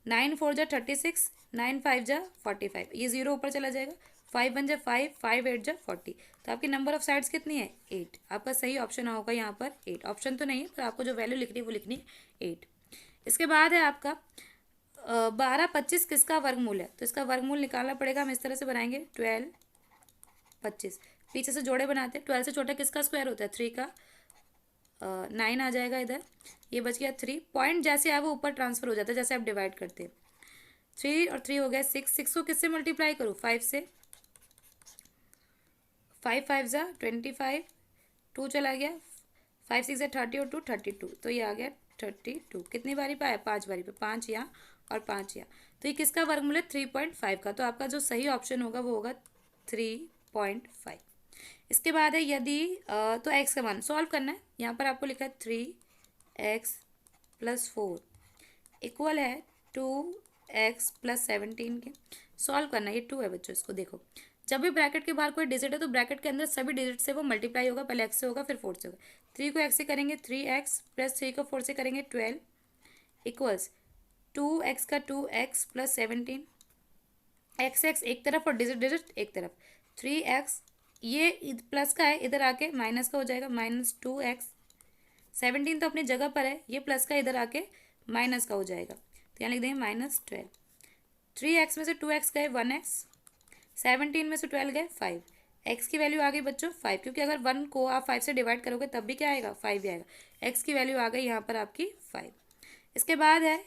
9 4 जा 36, 9 5 जा 45, ये जीरो ऊपर चला जाएगा, 5 1 जा 5, 5 8 जा 40। तो आपकी नंबर ऑफ साइड्स कितनी है 8। आपका सही ऑप्शन होगा यहाँ पर 8। ऑप्शन तो नहीं है पर आपको जो वैल्यू लिखनी है वो लिखनी है 8। इसके बाद है आपका 12 25 किसका वर्गमूल है। तो इसका वर्गमूल निकालना पड़ेगा, हम इस तरह से बनाएंगे 12 25, पीछे से जोड़े बनाते हैं। 12 से छोटा किसका स्क्वायर होता है 3 का, 9 आ जाएगा इधर, ये बच गया 3। पॉइंट जैसे आए वो ऊपर ट्रांसफर हो जाता है जैसे आप डिवाइड करते हैं। 3 और 3 हो गया 6, 6 को किससे मल्टीप्लाई करूँ 5 से, 5 5 जा 25, 2 चला गया, 5 6 जा 30 और 2 32, तो ये आ गया 32। कितनी बारी पे आया 5 बारी पे, 5 यहाँ और 5 यहाँ। तो ये किसका वर्गमूल है 3.5 का। तो आपका जो सही ऑप्शन होगा वो होगा 3.5। इसके बाद है यदि तो एक्स का मान सॉल्व करना है। यहाँ पर आपको लिखा है 3x + 4 इक्वल है 2x + 17 के। सॉल्व करना है, ये 2 है बच्चों, इसको देखो, जब भी ब्रैकेट के बाहर कोई डिजिट है तो ब्रैकेट के अंदर सभी डिजिट से वो मल्टीप्लाई होगा, पहले x से होगा फिर 4 से होगा। 3 को x से करेंगे 3x + 3 को 4 से करेंगे 12 इक्वल्स 2x का 2x + 17, x एक तरफ और डिजिट डिजिट एक तरफ, 3x ये प्लस का है इधर आके माइनस का हो जाएगा -2x, 17 तो अपनी जगह पर है, ये प्लस का इधर आके माइनस का हो जाएगा, तो यहाँ लिख देंगे -12। 3x में से 2x गए 1x, 17 में से 12 गए 5, x की वैल्यू आ गई बच्चों 5, क्योंकि अगर 1 को आप 5 से डिवाइड करोगे तब भी क्या आएगा 5 ही आएगा। x की वैल्यू आ गई यहाँ पर आपकी 5। इसके बाद है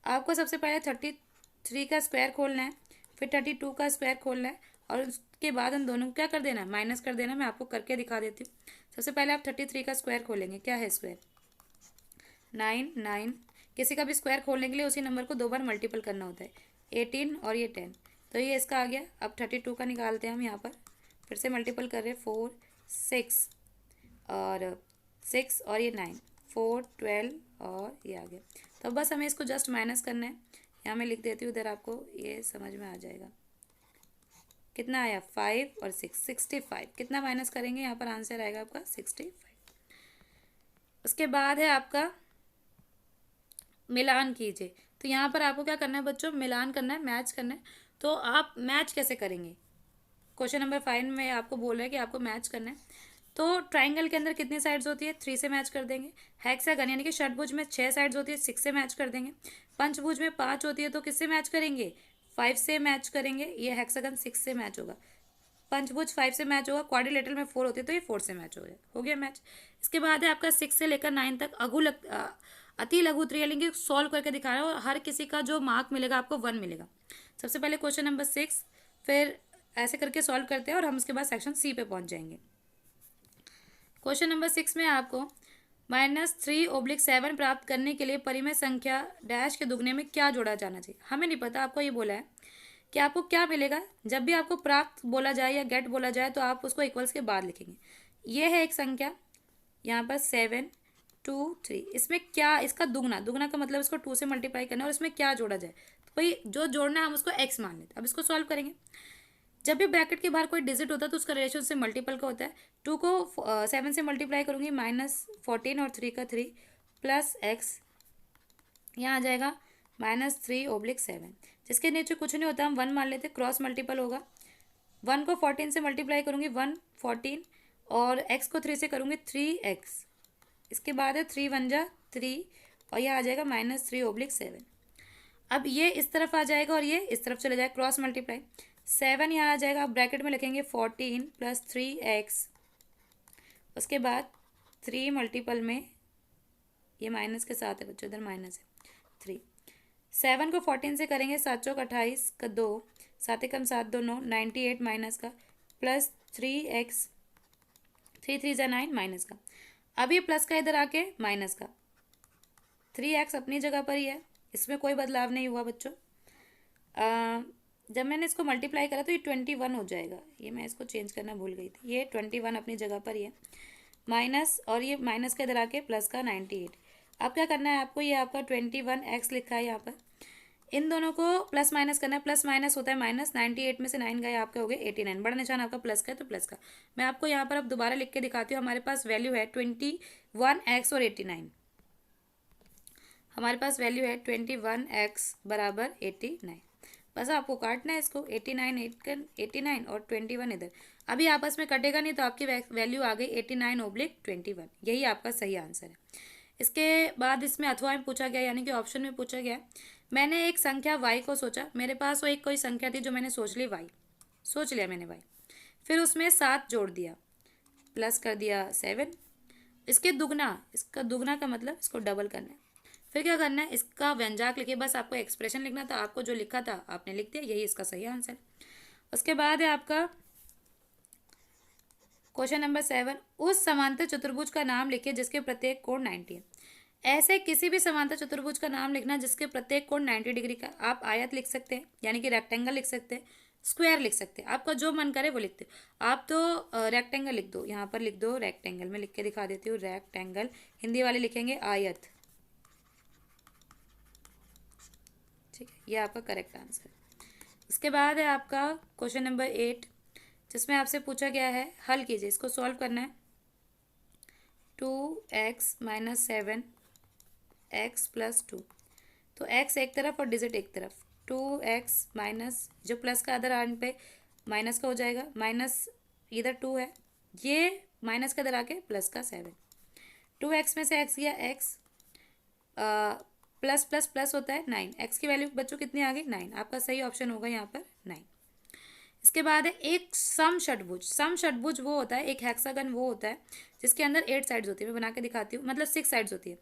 आपको सबसे पहले 33 का स्क्वायर खोलना है, फिर 32 का स्क्वायर खोलना है और उसके बाद उन दोनों को क्या कर देना है माइनस कर देना है। मैं आपको करके दिखा देती हूँ। सबसे पहले आप 33 का स्क्वायर खोलेंगे, क्या है स्क्वायर 9 9, किसी का भी स्क्वायर खोलने के लिए उसी नंबर को 2 बार मल्टीपल करना होता है, 18 और ये 10, तो ये इसका आ गया। अब 32 का निकालते हैं हम, यहाँ पर फिर से मल्टीपल कर रहे हैं 4 6 और 6 और ये 9, 4 12 और ये आ गया। तो बस हमें इसको जस्ट माइनस करना है, यहाँ मैं लिख देती हूँ, इधर आपको ये समझ में आ जाएगा। कितना आया 5 और 6 65, कितना माइनस करेंगे यहाँ पर आंसर आएगा आपका 65। उसके बाद है आपका मिलान कीजिए। तो यहाँ पर आपको क्या करना है बच्चों, मिलान करना है, मैच करना है। तो आप मैच कैसे करेंगे, क्वेश्चन नंबर 5 में आपको बोल रहा है कि आपको मैच करना है। तो ट्राइंगल के अंदर कितनी साइड्स होती है 3 से मैच कर देंगे। हेक्सागन यानी कि षटभुज में 6 साइड्स होती है 6 से मैच कर देंगे। पंचभुज में 5 होती है तो किससे मैच करेंगे 5 से मैच करेंगे। ये हेक्सागन 6 से मैच होगा, पंचभुज 5 से मैच होगा, क्वाड्रिलेटरल में 4 होती है तो ये 4 से मैच हो गया मैच। इसके बाद है आपका 6 से लेकर 9 तक अति लघु त्रिलिंगी सॉल्व करके दिखा रहा है और हर किसी का जो मार्क मिलेगा आपको 1 मिलेगा। सबसे पहले क्वेश्चन नंबर 6, फिर ऐसे करके सॉल्व करते हैं और हम उसके बाद सेक्शन सी पे पहुंच जाएंगे। क्वेश्चन नंबर 6 में आपको -3/7 प्राप्त करने के लिए परिमेय संख्या डैश के दुगने में क्या जोड़ा जाना चाहिए। हमें नहीं पता, आपको ये बोला है कि आपको क्या मिलेगा। जब भी आपको प्राप्त बोला जाए या गेट बोला जाए तो आप उसको इक्वल्स के बाद लिखेंगे। ये है एक संख्या यहाँ पर 7 2 3, इसमें क्या इसका दुगना, दुगना का मतलब इसको 2 से मल्टीप्लाई करना है और इसमें क्या जोड़ा जाए तो भाई जो जोड़ना है हम उसको x मान लेते हैं। अब इसको सॉल्व करेंगे। जब भी ब्रैकेट के बाहर कोई डिजिट होता है तो उसका रिलेशन से मल्टीपल का होता है। 2 को 7 से मल्टीप्लाई करूँगी -14 और 3 का 3 प्लस x, यहाँ आ जाएगा -3/7, जिसके नीचे कुछ नहीं होता हम 1 मान लेते, क्रॉस मल्टीपल होगा। 1 को 14 से मल्टीप्लाई करूँगी 1 14 और x को 3 से करूँगी 3x। इसके बाद है 3 1 जा 3 और यह आ जाएगा -3/7। अब ये इस तरफ आ जाएगा और ये इस तरफ चले जाएगा, क्रॉस मल्टीप्लाई। 7 यहाँ आ जाएगा, ब्रैकेट में लिखेंगे 14 + 3x उसके बाद 3 मल्टीपल में, ये माइनस के साथ है बच्चों, इधर माइनस है, 3। 7 को 14 से करेंगे, 7 चौक 28 का 2, 7 एकम 7 2 9, 98 माइनस का प्लस 3x, 3 3 जा 9 माइनस का। अब ये प्लस का इधर आके माइनस का, 3x अपनी जगह पर ही है, इसमें कोई बदलाव नहीं हुआ बच्चों। जब मैंने इसको मल्टीप्लाई करा तो ये 21 हो जाएगा, ये मैं इसको चेंज करना भूल गई थी, ये 21 अपनी जगह पर ही है, माइनस और ये माइनस का इधर आके प्लस का 98। अब क्या करना है आपको, ये आपका 21x लिखा है यहाँ पर, इन दोनों को प्लस माइनस करना है, प्लस माइनस होता है माइनस, 98 में से 9 गए आपके हो गए 89, बड़ा निशान आपका प्लस का है तो प्लस का। मैं आपको यहाँ पर अब दोबारा लिख के दिखाती हूँ, हमारे पास वैल्यू है 21x और 89, हमारे पास वैल्यू है 21x बराबर 89। बस आपको काटना है इसको, 89 और 21 इधर, अभी आपस में कटेगा नहीं तो आपकी वैल्यू आ गई 89/21, यही आपका सही आंसर है। इसके बाद इसमें अथवा में पूछा गया, यानी कि ऑप्शन में पूछा गया, मैंने एक संख्या y को सोचा, मेरे पास वो एक कोई संख्या थी जो मैंने सोच ली y, सोच लिया मैंने y, फिर उसमें 7 जोड़ दिया, प्लस कर दिया 7, इसके दुगना, इसका दुगना का मतलब इसको डबल करना है, फिर क्या करना है, इसका व्यंजक लिखिए, बस आपको एक्सप्रेशन लिखना था, आपको जो लिखा था आपने लिख दिया, यही इसका सही आंसर। उसके बाद है आपका क्वेश्चन नंबर 7, उस समांतर चतुर्भुज का नाम लिखिए जिसके प्रत्येक कोण 90 है। ऐसे किसी भी समांतर चतुर्भुज का नाम लिखना जिसके प्रत्येक कोण 90 डिग्री का, आप आयत लिख सकते हैं, यानी कि रेक्टेंगल लिख सकते हैं, स्क्वायर लिख सकते हैं, आपका जो मन करे वो लिखते हो। आप तो रेक्टेंगल लिख दो, यहाँ पर लिख दो रेक्टेंगल, मैं लिख के दिखा देती हूँ, रेक्टेंगल, हिंदी वाले लिखेंगे आयत, ठीक है, ये आपका करेक्ट आंसर। इसके बाद है आपका क्वेश्चन नंबर 8, जिसमें आपसे पूछा गया है, हल कीजिए, इसको सॉल्व करना है। 2x माइनस 7x प्लस 2, तो x एक तरफ और डिजिट एक तरफ, 2x माइनस, जो प्लस का अदर आने पे माइनस का हो जाएगा, माइनस इधर 2 है, ये माइनस का इधर आके प्लस का 7, 2x में से x गया x, प्लस प्लस प्लस होता है 9, x की वैल्यू बच्चों कितनी आ गई 9, आपका सही ऑप्शन होगा यहाँ पर 9। इसके बाद है एक सम षटभुज, सम षटभुज वो होता है, एक हेक्सागन वो होता है जिसके अंदर 8 साइड्स होती है, मैं बना के दिखाती हूँ, मतलब 6 साइड्स होती है।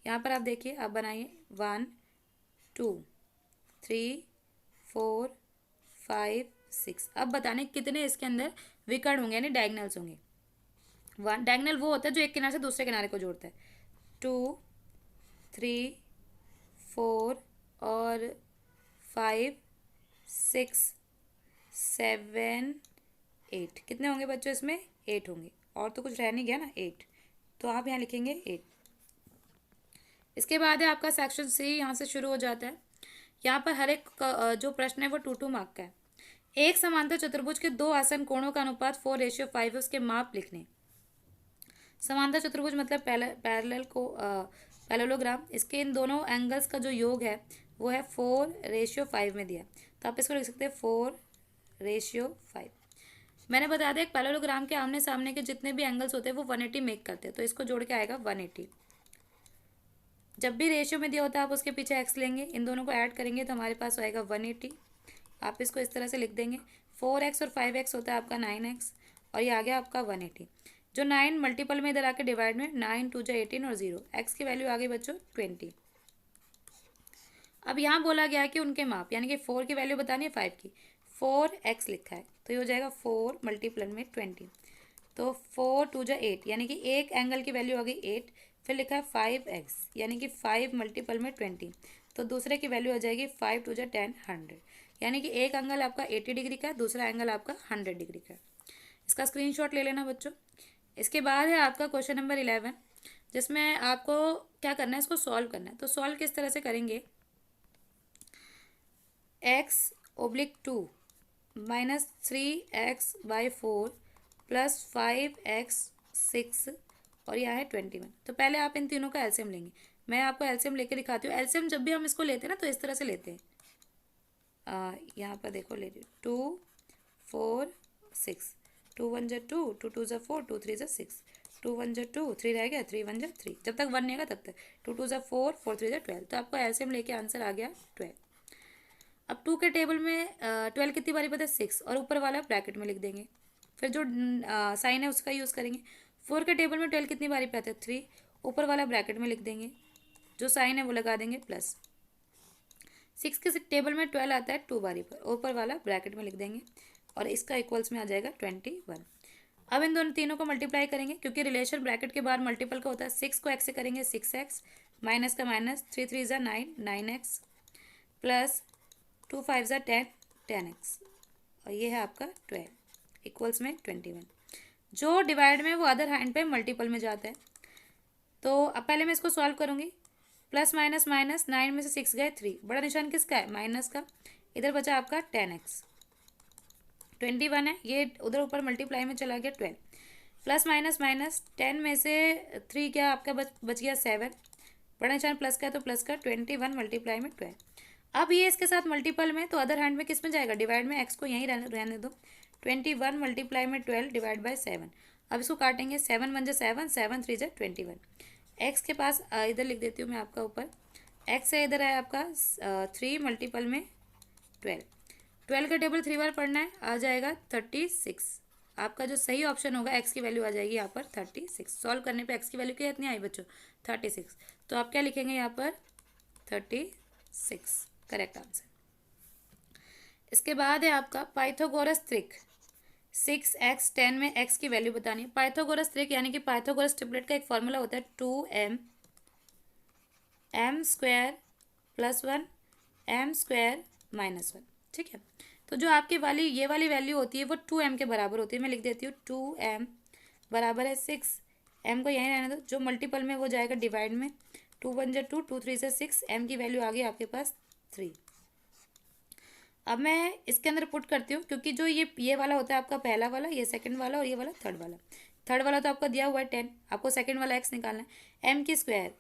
यहाँ पर आप देखिए, आप बनाइए, 1 2 3 4 5 6, अब बताने कितने इसके अंदर विकर्ण होंगे, यानी डायगनल्स होंगे। 1 डायगनल वो होता है जो एक किनारे से दूसरे किनारे को जोड़ता है, 2 3 4 और 5 6 7 8, कितने होंगे बच्चों इसमें, 8 होंगे, और तो कुछ रह नहीं गया ना, 8, तो आप यहाँ लिखेंगे 8। इसके बाद है आपका सेक्शन सी, यहाँ से शुरू हो जाता है, यहाँ पर हर एक जो प्रश्न है वो 2 मार्क का है। एक समांतर चतुर्भुज के दो आसन कोणों का अनुपात 4:5 है, उसके माप लिखने। समांतर चतुर्भुज मतलब पैरेललोग्राम, इसके इन दोनों एंगल्स का जो योग है वो है 4:5 में दिया, तो आप इसको लिख सकते हैं 4:5। मैंने बता दिया, एक पैरेललोग्राम के आमने सामने के जितने भी एंगल्स होते हैं वो 180 मेक करते हैं, तो इसको जोड़ के आएगा 180। जब भी रेशियो में दिया होता है आप उसके पीछे एक्स लेंगे, इन दोनों को ऐड करेंगे तो हमारे पास आएगा 180, आप इसको इस तरह से लिख देंगे। 4x और 5x होता है आपका 9x, और ये आ गया आपका 180, जो 9 मल्टीपल में इधर आके डिवाइड में, 9 2 जा 18 और 0, x की वैल्यू आ गई बच्चों 20। अब यहाँ बोला गया है कि उनके माप, यानी कि 4 की वैल्यू बतानी है 5 की, 4x लिखा है तो ये हो जाएगा 4 मल्टीपल में 20, तो 4 2 जा 8, यानी कि एक एंगल की वैल्यू आ गई 8, फिर लिखा है 5x, यानी कि 5 मल्टीपल में 20, तो दूसरे की वैल्यू आ जाएगी 5 2 जा 10 100, यानी कि एक एंगल आपका 80 डिग्री का है, दूसरा एंगल आपका 100 डिग्री का है। इसका स्क्रीनशॉट ले लेना बच्चों। इसके बाद है आपका क्वेश्चन नंबर 11, जिसमें आपको क्या करना है, इसको सॉल्व करना है। तो सॉल्व किस तरह से करेंगे, x/2 minus 3x/4 plus 5x/6 और यह है 21। तो पहले आप इन तीनों का एलसीएम लेंगे, मैं आपको एलसीएम लेके दिखाती हूँ। एलसीएम जब भी हम इसको लेते हैं ना तो इस तरह से लेते हैं, यहाँ पर देखो ले रही 2 4 6, 2 1 जा 2, 2 2 जा 4, 2 3 जा 6, 2 1 जा 2, 3 रह गया, 3 1 जा 3, जब तक 1 नहीं आएगा तब तक, 2 2 जा 4, 4 3 जा 12, तो आपको एलसीएम लेके आंसर आ गया 12। अब 2 के टेबल में 12 कितनी बारी पता है 6, और ऊपर वाला ब्रैकेट में लिख देंगे, फिर जो साइन है उसका यूज़ करेंगे। 4 के टेबल में 12 कितनी बारी पे आता है? 3। ऊपर वाला ब्रैकेट में लिख देंगे, जो साइन है वो लगा देंगे प्लस। 6 के टेबल में 12 आता है 2 बारी पर, ऊपर वाला ब्रैकेट में लिख देंगे और इसका इक्वल्स में आ जाएगा 21। अब इन दोनों तीनों को मल्टीप्लाई करेंगे, क्योंकि रिलेशन ब्रैकेट के बाहर मल्टीपल का होता है। 6 को एक्स से करेंगे 6x, माइनस का माइनस, 3 3 ज़ा 9, 9x प्लस 2 5 ज़ा 10, 10x और ये है आपका 12 इक्वल्स में 21। जो डिवाइड में वो अदर हैंड पे मल्टीपल में जाता है। तो अब पहले मैं इसको सॉल्व करूँगी। प्लस माइनस माइनस, 9 में से 6 गए 3, बड़ा निशान किसका है? माइनस का। इधर बचा आपका 10x, 21 है, ये उधर ऊपर मल्टीप्लाई में चला गया 12। प्लस माइनस माइनस, 10 में से 3 क्या आपका बच गया 7, बड़ा निशान प्लस का है तो प्लस का, 21 मल्टीप्लाई में 12। अब ये इसके साथ मल्टीपल में, तो अदर हैंड में किस में जाएगा? डिवाइड में। एक्स को यहीं रहने दो। 21 मल्टीप्लाई में 12 डिवाइड बाई 7। अब इसको काटेंगे, 7 1 जा 7, 7 3 जा 21। एक्स के पास इधर लिख देती हूँ मैं आपका ऊपर, एक्स है इधर है आपका 3 मल्टीपल में 12। 12 का टेबल 3 बार पढ़ना है, आ जाएगा 36। आपका जो सही ऑप्शन होगा, एक्स की वैल्यू आ जाएगी यहाँ पर 36। सॉल्व करने पे एक्स की वैल्यू क्या इतनी आई बच्चों? 36। तो आप क्या लिखेंगे यहाँ पर? 36 करेक्ट आंसर। इसके बाद है आपका पाइथागोरस त्रिक। 6x 10 में x की वैल्यू बतानी है। पाइथागोरस त्रिक यानी कि पाइथागोरस ट्रिपलेट का एक फॉर्मूला होता है 2m m² + 1 m² - 1। ठीक है, तो जो आपकी ये वाली वैल्यू होती है वो 2m के बराबर होती है। मैं लिख देती हूँ 2m बराबर है 6, m को यहीं रहने दो, जो मल्टीपल में वो जाएगा डिवाइड में। 2 1 जा 2, 2 3 जा 6, m की वैल्यू आ गई आपके पास 3। अब मैं इसके अंदर पुट करती हूँ, क्योंकि जो ये वाला होता है आपका पहला वाला, ये सेकंड वाला और ये वाला थर्ड वाला। थर्ड वाला तो आपका दिया हुआ है 10, आपको सेकंड वाला x निकालना है। m की स्क्वायर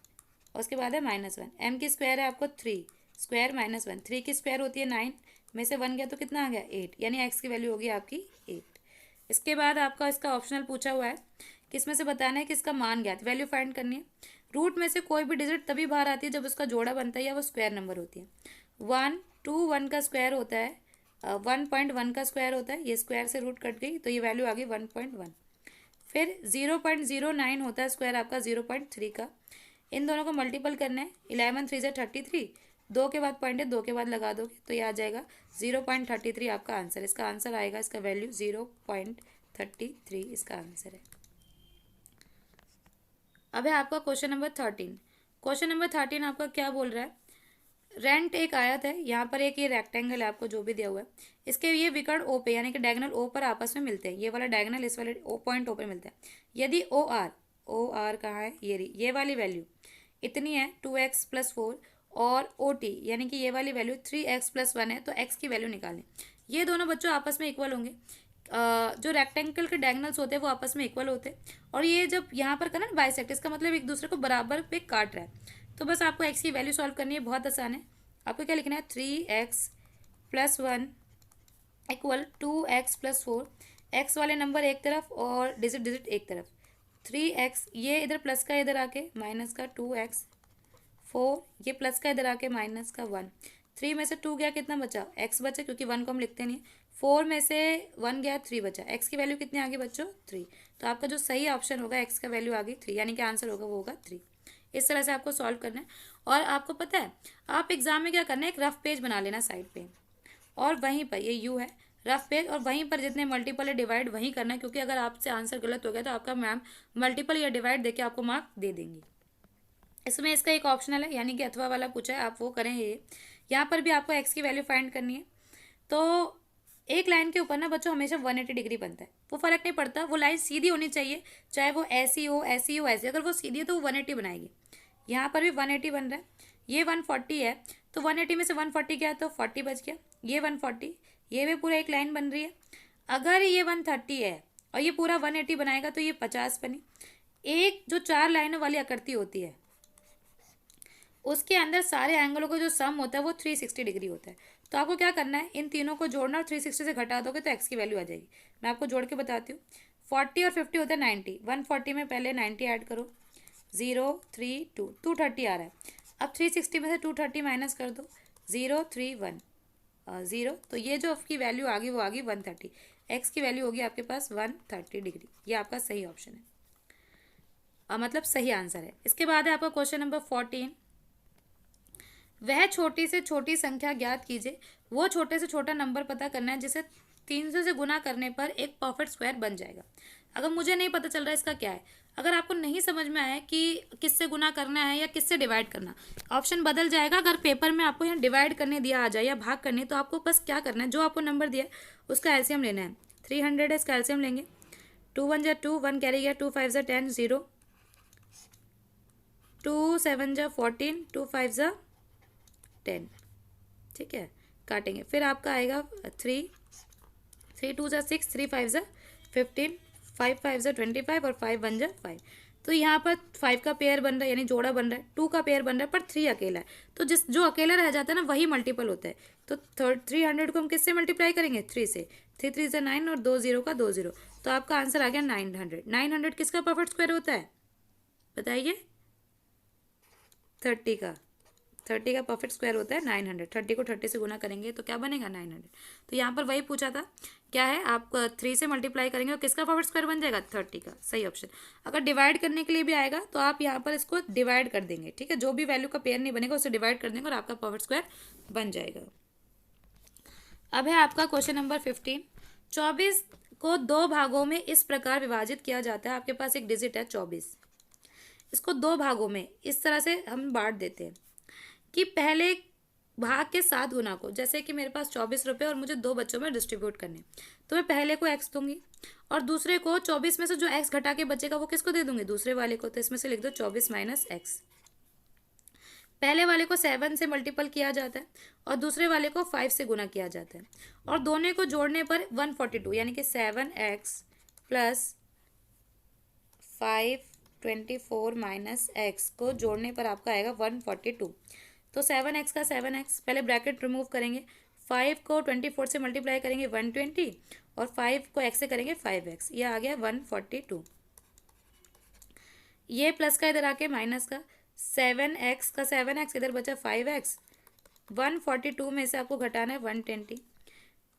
और उसके बाद है -1, m की स्क्वायर है आपको 3, स्क्वायर -1, 3 की स्क्वायर होती है 9, में से 1 गया तो कितना आ गया 8, यानी x की वैल्यू होगी आपकी 8। इसके बाद आपका इसका ऑप्शनल पूछा हुआ है कि इसमें से बताना है कि इसका मान ज्ञात, वैल्यू फाइंड करनी है। रूट में से कोई भी डिजिट तभी बाहर आती है जब उसका जोड़ा बनता है या वो स्क्वायर नंबर होती है। 1 2 1 का स्क्वायर होता है, 1.1 का स्क्वायर होता है, ये स्क्वायर से रूट कट गई तो ये वैल्यू आ गई 1.1। फिर 0.09 होता है स्क्वायर आपका 0.3 का। इन दोनों को मल्टीपल करना है, 11 3 = 33, 2 के बाद पॉइंट है, 2 के बाद लगा दोगे तो ये आ जाएगा 0.33 आपका आंसर। इसका आंसर आएगा, इसका वैल्यू 0.33 इसका आंसर है। अब है आपका क्वेश्चन नंबर 13। क्वेश्चन नंबर 13 आपका क्या बोल रहा है? रेंट एक आयत है, यहाँ पर एक ये रेक्टेंगल है आपको जो भी दिया हुआ है, इसके ये विकर्ण ओ पे यानी कि डायगोनल ओ पर आपस में मिलते हैं। ये वाला डायगोनल इस वाले पॉइंट ओ पे मिलता है। यदि ओ आर कहाँ है? ये वाली वैल्यू इतनी है 2x + 4 और ओ टी यानी कि ये वाली वैल्यू 3x + 1 है, तो x की वैल्यू निकालें। ये दोनों बच्चों आपस में इक्वल होंगे। जो रेक्टेंगल के डायगोनल्स होते हैं वो आपस में इक्वल होते हैं, और ये जब यहाँ पर करना ना बाइसेक्ट, इसका मतलब एक दूसरे को बराबर पे काट रहा है। तो बस आपको x की वैल्यू सॉल्व करनी है, बहुत आसान है। आपको क्या लिखना है? 3x + 1 = 2x + 4। x वाले नंबर एक तरफ और डिजिट एक तरफ। 3x ये इधर प्लस का इधर आके माइनस का 2x, 4 ये प्लस का इधर आके माइनस का 1। 3 में से 2 गया, कितना बचा? x बचा, क्योंकि 1 को हम लिखते नहीं। 4 में से 1 गया, 3 बचा। x की वैल्यू कितनी आ गई बच्चों? 3। तो आपका जो सही ऑप्शन होगा x का वैल्यू आ गई 3, यानी कि आंसर होगा वो होगा 3। इस तरह से आपको सॉल्व करना है। और आपको पता है आप एग्जाम में क्या करना है, एक रफ पेज बना लेना साइड पे, और वहीं पर ये यू है रफ पेज, और वहीं पर जितने मल्टीपल है डिवाइड वहीं करना है, क्योंकि अगर आपसे आंसर गलत हो गया तो आपका मैम मल्टीपल या डिवाइड देके आपको मार्क दे देंगी। इसमें इसका एक ऑप्शनल है, यानी कि अथवा वाला पूछा है, आप वो करें। ये यहाँ पर भी आपको एक्स की वैल्यू फाइंड करनी है। तो एक लाइन के ऊपर ना बच्चों हमेशा 180 डिग्री बनता है, वो फर्क नहीं पड़ता, वो लाइन सीधी होनी चाहिए, चाहे वो ऐसी हो ऐसी हो ऐसी। अगर वो सीधी है तो वो 180 बनाएगी। यहाँ पर भी 180 बन रहा है, ये 140 है, तो 180 में से 140 गया तो 40 बच गया, ये 140, ये भी पूरा एक लाइन बन रही है। अगर ये 130 है और ये पूरा 180 बनाएगा तो ये 50 बनी। एक जो 4 लाइनों वाली आकृति होती है उसके अंदर सारे एंगलों का जो सम होता है वो 360 डिग्री होता है। तो आपको क्या करना है, इन तीनों को जोड़ना और 360 से घटा दोगे तो एक्स की वैल्यू आ जाएगी। मैं आपको जोड़ के बताती हूँ। 40 और 50 होता है 90, 140 में पहले 90 ऐड करो, 0 3 2, 230 आ रहा है। अब 360 में से 230 माइनस कर दो, 0 3 1 0, तो ये जो आपकी वैल्यू आ गई वो आ गई 130। एक्स की वैल्यू होगी आपके पास 130 डिग्री। ये आपका सही ऑप्शन है। मतलब सही आंसर है। इसके बाद है आपका क्वेश्चन नंबर 14। वह छोटी से छोटी संख्या ज्ञात कीजिए। वो छोटे से छोटा नंबर पता करना है जिसे 300 से गुना करने पर एक परफेक्ट स्क्वायर बन जाएगा। अगर मुझे नहीं पता चल रहा है इसका क्या है, अगर आपको नहीं समझ में आया कि किससे गुना करना है या किससे डिवाइड करना, ऑप्शन बदल जाएगा। अगर पेपर में आपको यहाँ डिवाइड करने दिया आ जाए या भाग करने, तो आपको बस क्या करना है, जो आपको नंबर दिया है उसका एलसीएम लेना है। 300 है, इसका एलसीएम लेंगे। 2 1 जा 2, 1 कैरी गया, 2 5 जा 10, 0, 2 7 जा 14, 2 5 जा 10। ठीक है, काटेंगे। फिर आपका आएगा 3, 3 2 जा 6, 3 5 जा 15, 5 5 जा 25 और 5 1 जा 5। तो यहाँ पर 5 का पेयर बन रहा है, यानी जोड़ा बन रहा है। 2 का पेयर बन रहा है, पर 3 अकेला है। तो जो अकेला रह जाता है ना, वही मल्टीपल होता है। तो 300 को हम किससे मल्टीप्लाई करेंगे? 3 से। 3 3 जा 9 और 2 0 का 2 0। तो आपका आंसर आ गया 900। 900 किसका परफेक्ट स्क्वायर होता है बताइए? 30 का। 30 का परफेक्ट स्क्वायर होता है 900। 30 को 30 से गुना करेंगे तो क्या बनेगा? 900। तो यहाँ पर वही पूछा था, क्या है, आप 3 से मल्टीप्लाई करेंगे और किसका परफेक्ट स्क्वायर बन जाएगा? 30 का। सही ऑप्शन। अगर डिवाइड करने के लिए भी आएगा तो आप यहाँ पर इसको डिवाइड कर देंगे। ठीक है, जो भी वैल्यू का पेयर नहीं बनेगा उसे डिवाइड कर देंगे और आपका परफेक्ट स्क्वायर बन जाएगा। अब है आपका क्वेश्चन नंबर 15। 24 को 2 भागों में इस प्रकार विभाजित किया जाता है। आपके पास एक डिजिट है 24, इसको 2 भागों में इस तरह से हम बांट देते हैं कि पहले भाग के 7 गुना को, जैसे कि मेरे पास 24 रुपये और मुझे 2 बच्चों में डिस्ट्रीब्यूट करने, तो मैं पहले को एक्स दूंगी और दूसरे को 24 में से जो एक्स घटा के बचेगा वो किसको दे दूंगी? दूसरे वाले को। तो इसमें से लिख दो 24 माइनस एक्स। पहले वाले को 7 से मल्टीपल किया जाता है और दूसरे वाले को 5 से गुना किया जाता है और दोनों को जोड़ने पर 142, यानी कि 7x प्लस 524 माइनस एक्स को जोड़ने पर आपका आएगा 142। तो 7x का 7x, पहले ब्रैकेट रिमूव करेंगे। 5 को 24 से मल्टीप्लाई करेंगे 120 और 5 को x से करेंगे 5x, ये आ गया 142। ये प्लस का इधर आके माइनस का 7x का 7x, इधर बचा 5x। 142 में से आपको घटाना है 120।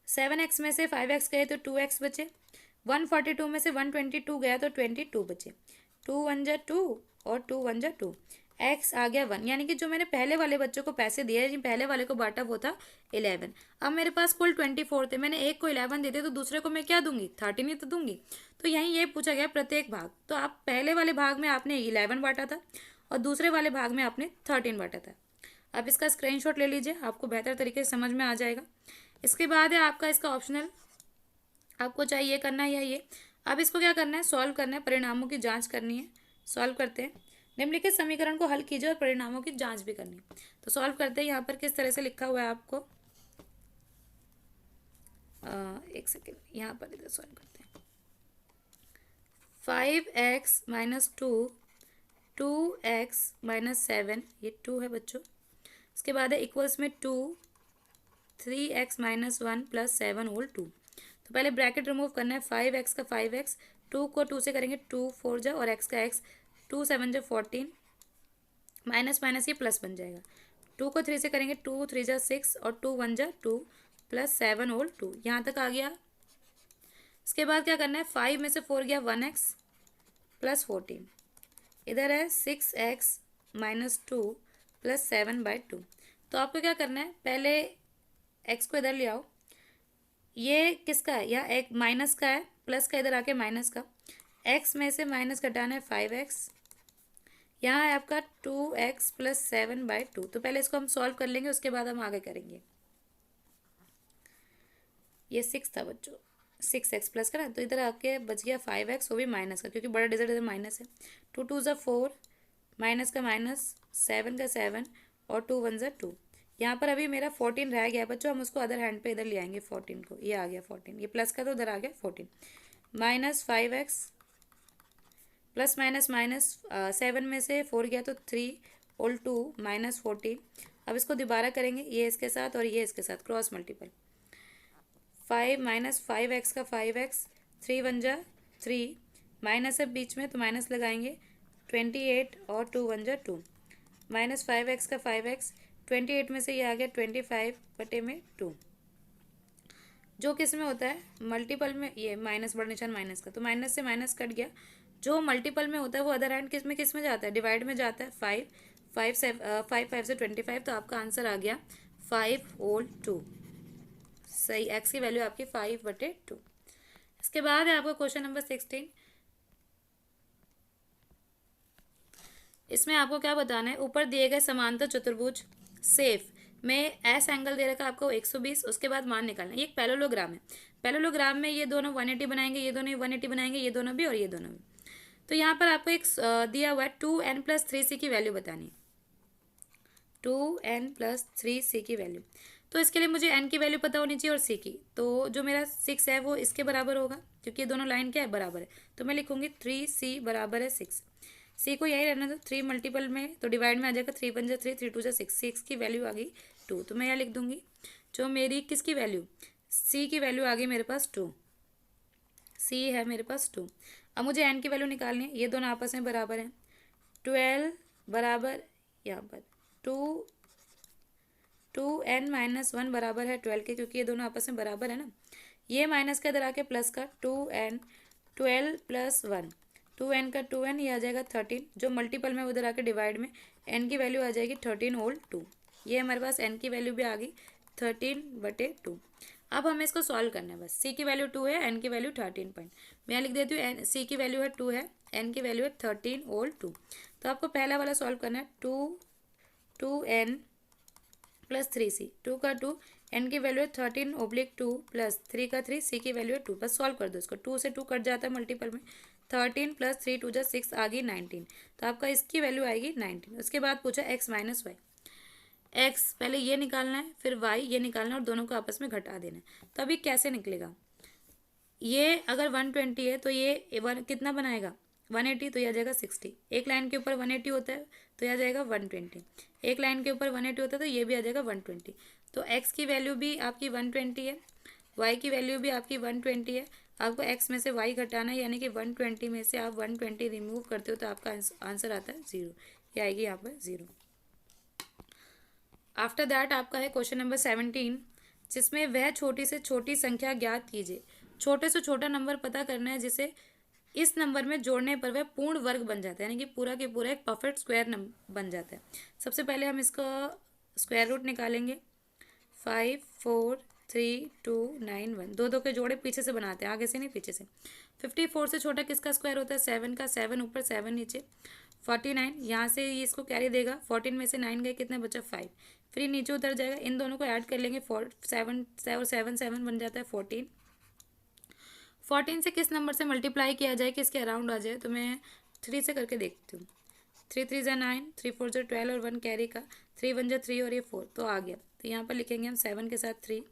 7x में से 5x गए तो 2x बचे। 142 में से 122 गया तो 22 बचे। 2 1 जा 2 और 2 1 जा 2। x आ गया 1, यानी कि जो मैंने पहले वाले बच्चों को पैसे दिए, जिन पहले वाले को बांटा वो था 11। अब मेरे पास कुल 24 थे, मैंने एक को 11 दे दिए तो दूसरे को मैं क्या दूंगी? 13 ही तो दूंगी। तो यहीं ये पूछा गया प्रत्येक भाग। तो आप पहले वाले भाग में आपने 11 बांटा था और दूसरे वाले भाग में आपने 13 बांटा था। अब इसका स्क्रीनशॉट ले लीजिए, आपको बेहतर तरीके से समझ में आ जाएगा। इसके बाद है आपका इसका ऑप्शनल, आपको चाहे ये करना है या ये। अब इसको क्या करना है? सॉल्व करना है, परिणामों की जांच करनी है। सॉल्व करते हैं। निम्नलिखित समीकरण को हल कीजिए और परिणामों की जांच भी करनी है। तो सॉल्व करते हैं। यहाँ पर किस तरह से लिखा हुआ है आपको, एक सेकेंड, यहाँ पर इधर सॉल्व करते हैं। 5x माइनस 2, 2x माइनस 7, ये 2 है बच्चों। इसके बाद है इक्वल्स में 2, 3x माइनस 1 प्लस 7 होल 2। तो पहले ब्रैकेट रिमूव करना है। 5x का 5x, 2 को 2 से करेंगे 2 4 जा और x का x, 2 7 जा 14, माइनस माइनस ये प्लस बन जाएगा। 2 को 3 से करेंगे 2 3 जा 6 और 2 1 जा 2 प्लस 7 होल 2। यहाँ तक आ गया। इसके बाद क्या करना है? 5 में से 4 गया 1x प्लस 14, इधर है 6x माइनस 2 प्लस 7/2। तो आपको क्या करना है? पहले x को इधर ले आओ। ये किसका है? यह एक माइनस का है, प्लस का इधर आके माइनस का। x में से माइनस घटाना है 5x। यहाँ है आपका 2x प्लस 7/2। तो पहले इसको हम सॉल्व कर लेंगे, उसके बाद हम आगे करेंगे। ये 6 था बच्चों, 6x प्लस का ना, तो इधर आके बच गया 5x, वो भी माइनस का, क्योंकि बड़ा डिजिट इधर माइनस है। 2 2 जा 4, माइनस का माइनस, 7 का 7 और 2 1 जा 2। यहाँ पर अभी मेरा 14 रह गया बच्चों, हम उसको अदर हैंड पे इधर ले आएंगे 14 को। ये आ गया 14, ये प्लस का तो उधर आ गया 14। Minus 5x plus minus minus 7 में से 4 गया तो 3 होल 2 माइनस 14। अब इसको दोबारा करेंगे, ये इसके साथ और ये इसके साथ क्रॉस मल्टीपल। 5 माइनस 5x का 5x, 3 1 जा 3, माइनस है बीच में तो माइनस लगाएंगे। 28 और 2 1 जा 2, माइनस 5x का 5x, 28 में से ये आ गया 25/2। जो किस में होता है? मल्टीपल में। ये माइनस बड़ा निशान माइनस का, तो माइनस से माइनस कट गया। जो मल्टीपल में होता है वो अदर हैंड किस में जाता है, डिवाइड में जाता है। 5 से 25, तो आपका आंसर आ गया 5/2। सही, एक्स की वैल्यू आपकी 5/2। इसके बाद है आपका क्वेश्चन नंबर 16। इसमें आपको क्या बताना है, ऊपर दिए गए समांतर चतुर्भुज सेफ में एस एंगल दे रखा है आपको 120, उसके बाद मान निकालना है। ये एक पैरेललोग्राम है। पैरेललोग्राम में ये दोनों 180 बनाएंगे, ये दोनों 180 बनाएंगे, ये दोनों भी और ये दोनों भी। तो यहाँ पर आपको एक दिया हुआ है 2n+3c की वैल्यू बतानी है। 2n+3c की वैल्यू, तो इसके लिए मुझे n की वैल्यू पता होनी चाहिए और c की। तो जो मेरा 6 है वो इसके बराबर होगा, क्योंकि ये दोनों लाइन क्या है, बराबर है। तो मैं लिखूंगी 3c बराबर है 6। c को यही रहना, तो 3 मल्टीपल में तो डिवाइड में आ जाएगा। 3 × 3, 3 × 2 6, 6 की वैल्यू आ गई 2। तो मैं यहाँ लिख दूंगी जो मेरी किसकी वैल्यू, c की वैल्यू आ गई मेरे पास 2। c है मेरे पास 2। अब मुझे n की वैल्यू निकालनी है। ये दोनों आपस में बराबर हैं। 12 बराबर यहाँ पर 2n-1 बराबर है 12 के, क्योंकि ये दोनों आपस में बराबर है ना। ये माइनस का इधर आके प्लस का 2n, 12 + 1, 2n का 2n, ये आ जाएगा 13। जो मल्टीपल में उधर आके डिवाइड में n की वैल्यू आ जाएगी 13/2। ये हमारे पास n की वैल्यू भी आ गई 13/2। अब हमें इसको सॉल्व करना है बस। c की वैल्यू 2 है, n की वैल्यू 13 पॉइंट। मैं लिख देती हूँ c की वैल्यू है 2 है, n की वैल्यू है 13/2। तो आपको पहला वाला सॉल्व करना है। 2n+3c, 2 का 2, n की वैल्यू है 13/2 प्लस 3 का 3, c की वैल्यू है 2। बस सॉल्व कर दो इसको। 2 से 2 कट जाता है मल्टीपल में। 13 + 3 2 = 6 आ गई 19। तो आपका इसकी वैल्यू आएगी 19। उसके बाद पूछा x - y। x पहले ये निकालना है, फिर y ये निकालना है और दोनों को आपस में घटा देना है। तो अभी कैसे निकलेगा, ये अगर 120 है तो ये कितना बनाएगा 180, तो यह आ जाएगा 60। एक लाइन के ऊपर 180 होता है तो यह आ जाएगा 120। एक लाइन के ऊपर 180 होता है तो ये भी आ जाएगा 120। तो x की वैल्यू भी आपकी 120 है, y की वैल्यू भी आपकी 120 है। आपको x में से y घटाना है, यानी कि 120 में से आप 120 रिमूव करते हो तो आपका आंसर आता है 0। ये आएगी यहाँ पर 0। आफ्टर दैट आपका है क्वेश्चन नंबर 17, जिसमें वह छोटी से छोटी संख्या ज्ञात कीजिए। छोटे से छोटा नंबर पता करना है जिसे इस नंबर में जोड़ने पर वह पूर्ण वर्ग बन जाता है, यानी कि पूरा के पूरा एक परफेक्ट स्क्वायर नंबर बन जाता है। सबसे पहले हम इसका स्क्वायर रूट निकालेंगे। 5 4 3 2 9 1, दो दो के जोड़े पीछे से बनाते हैं, आगे से नहीं पीछे से। 54 से छोटा किसका स्क्वायर होता है, 7 का। 7 ऊपर 7 नीचे। 49, यहाँ से ये इसको कैरी देगा। 14 में से 9 गए, कितना बचा 5। फिर ये नीचे उतर जाएगा, इन दोनों को ऐड कर लेंगे। 7 7 7 बन जाता है 14। 14 से किस नंबर से मल्टीप्लाई किया जाए कि इसके अराउंड आ जाए, तो मैं 3 से करके देखती हूँ। 3 3 = 9, 3 4 = 12 और 1 कैरी का। 3 1 = 3 और ये 4, तो आ गया। तो यहाँ पर लिखेंगे हम 7 के साथ 3,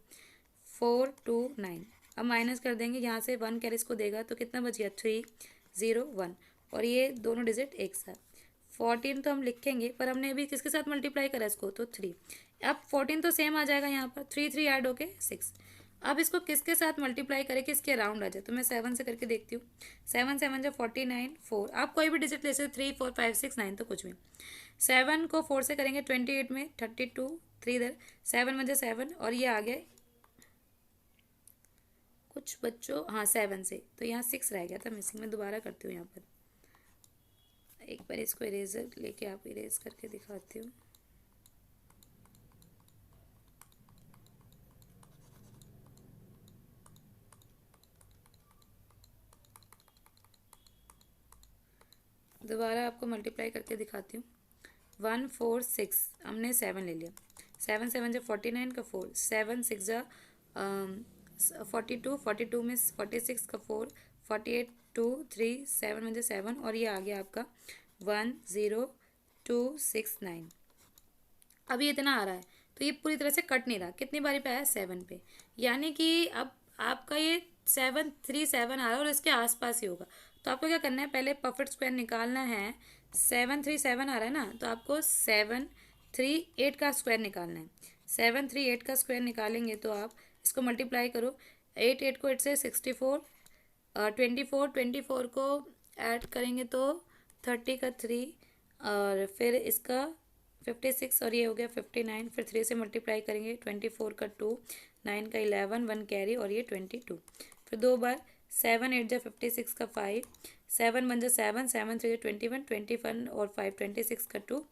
4 2 9। अब माइनस कर देंगे, यहाँ से 1 कैरी इसको देगा तो कितना बच गया 3 0 1, और ये दोनों डिजिट एक साथ। 14 तो हम लिखेंगे, पर हमने अभी किसके साथ मल्टीप्लाई करा इसको, तो 3। अब 14 तो सेम आ जाएगा यहाँ पर, 3 3 ऐड होके 6। अब इसको किसके साथ मल्टीप्लाई करें कि इसके अराउंड आ जाए, तो मैं 7 से करके देखती हूँ। 7 7 = 49, 4। आप कोई भी डिजिट ले सकते, 3 4 5 6 9, तो कुछ भी। 7 को 4 से करेंगे 28 में 32, 3 इधर। 7 1 = 7, और ये आ गया कुछ बच्चों, हाँ 7 से, तो यहाँ 6 रह गया था मिसिंग। मैं दोबारा करती हूँ यहाँ पर, एक बार इसको इरेजर लेके आप इरेज करके दिखाती हूँ। दोबारा आपको मल्टीप्लाई करके दिखाती हूँ। 1 4 6, हमने 7 ले लिया। 7 7 = 49 का 4, 7 6 = 42, 42 में 46 का 4, 48 2 3 7 1 = 7, और ये आ गया आपका 1 0 2 6 9। अब ये इतना आ रहा है, तो ये पूरी तरह से कट नहीं रहा। कितनी बारी पे आया, 7 पे, यानी कि अब आपका ये 7 3 7 आ रहा है और इसके आसपास ही होगा। तो आपको क्या करना है, पहले परफेक्ट स्क्वायर निकालना है। 7 3 7 आ रहा है ना, तो आपको 7 3 8 का स्क्वायर निकालना है। 7 3 8 का स्क्वायर निकालेंगे तो आप इसको मल्टीप्लाई करो। 8 8 को 8 से 64, 24 को ऐड करेंगे तो 30 का 3, और फिर इसका 56, और ये हो गया 59। फिर 3 से मल्टीप्लाई करेंगे। 24 का 2, 9 का 11, 1 कैरी, और ये 22। फिर 2 बार 7 8 जा 56 का 5, 7 1 जा 7, 7 3 जा 21, 21 और 5 26 का 2,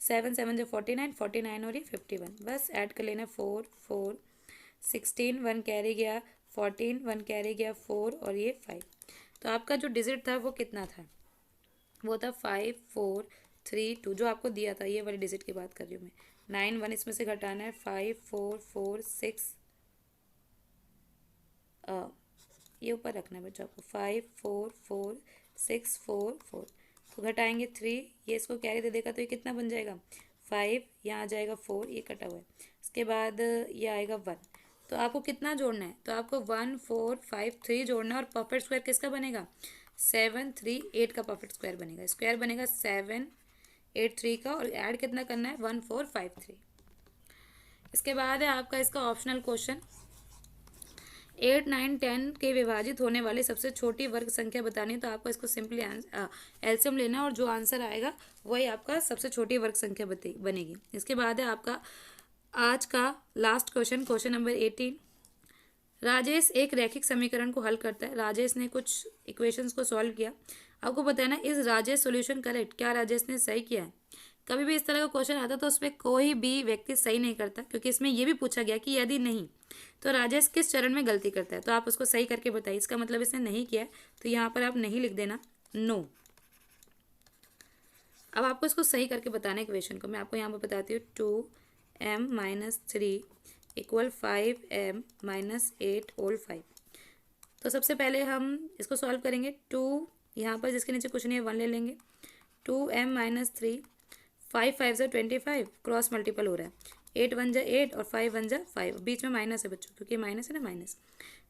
7 7 जा 49, 49 और ये 51। बस ऐड कर लेना 4 4 16, 1 कैरी गया 14, 1 कैरी गया 4 और ये 5। तो आपका जो डिजिट था वो कितना था? वो था 5 4 3 2, जो आपको दिया था, ये वाली डिजिट की बात कर रही हूँ मैं। 9 1 इसमें से घटाना है, 5 4 4 6, ये ऊपर रखना है बच्चों आपको, 5 4 4 6 4 4। तो घटाएंगे 3, ये इसको कैरी दे देगा तो ये कितना बन जाएगा? 5, यहाँ आ जाएगा 4, ये कटा हुआ है। इसके बाद ये आएगा 1। तो आपको कितना जोड़ना है? तो आपको 1 4 5 3 जोड़ना है। और परफेक्ट स्क्वायर किसका बनेगा? 7 3 8 का परफेक्ट स्क्वायर बनेगा। स्क्वायर बनेगा 7 8 3 का, और ऐड कितना करना है? 1 4 5 3। इसके बाद है आपका इसका ऑप्शनल क्वेश्चन, 8 9 10 के विभाजित होने वाली सबसे छोटी वर्ग संख्या बतानी है। तो आपको इसको सिंपली एलसीएम लेना है, और जो आंसर आएगा वही आपका सबसे छोटी वर्ग संख्या बनेगी। इसके बाद है आपका आज का last question, question number 18। Rajesh एक रैखिक समीकरण को हल करता है। राजेश ने कुछ इक्वेशंस को सॉल्व किया। आपको बताना इज राजेश सॉल्यूशन करेक्ट, क्या राजेश ने सही किया है? कभी भी इस तरह का क्वेश्चन आता तो उसमें कोई भी व्यक्ति सही नहीं करता, क्योंकि इसमें यह भी पूछा गया कि यदि नहीं तो राजेश किस चरण में गलती करता है। तो आप उसको सही करके बताइए। इसका मतलब इसने नहीं किया है, तो यहाँ पर आप नहीं लिख देना नो। अब आपको इसको सही करके बताना है इक्वेशन को। मैं आपको यहाँ पर बताती हूँ, 2m - 3 = 5m - 8 होल 5। तो सबसे पहले हम इसको सॉल्व करेंगे। 2 यहाँ पर जिसके नीचे कुछ नहीं है 1 ले लेंगे। 2m - 3, 5 5 जा 25, क्रॉस मल्टीपल हो रहा है। 8 1 जा 8 और 5 1 जा 5, बीच में माइनस है बच्चों, क्योंकि माइनस है ना, माइनस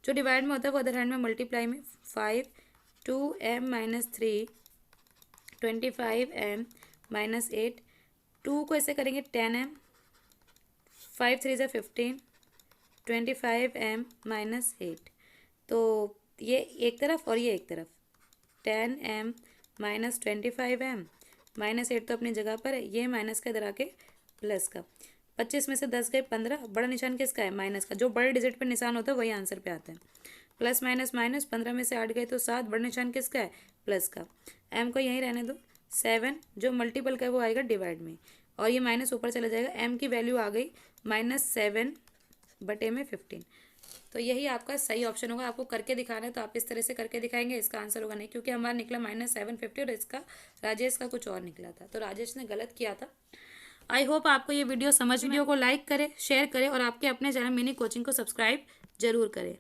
जो डिवाइड में होता है वो अदर हैंड में मल्टीप्लाई में। 5 2m - 3 25m - 8, 2 को ऐसे करेंगे 10m, 5 3 जा 15, 25m - 8। तो ये एक तरफ और ये एक तरफ, 10m - 25m -8 तो अपनी जगह पर है, ये माइनस का इधर आके प्लस का। 25 में से 10 गए 15, बड़ा निशान किसका है? माइनस का। जो बड़े डिजिट पर निशान होता है वही आंसर पे आता है। प्लस माइनस माइनस, 15 में से 8 गए तो 7, बड़ा निशान किसका है? प्लस का। m को यहीं रहने दो। 7 जो मल्टीपल का है वो आएगा डिवाइड में, और ये माइनस ऊपर चला जाएगा। m की वैल्यू आ गई -7/15। तो यही आपका सही ऑप्शन होगा। आपको करके दिखाना है तो आप इस तरह से करके दिखाएंगे। इसका आंसर होगा नहीं, क्योंकि हमारा निकला -750 और इसका राजेश का कुछ और निकला था, तो राजेश ने गलत किया था। आई होप आपको ये वीडियो समझ में। वीडियो को लाइक करें, शेयर करें, और आपके अपने चैनल मिनी कोचिंग को सब्सक्राइब जरूर करें।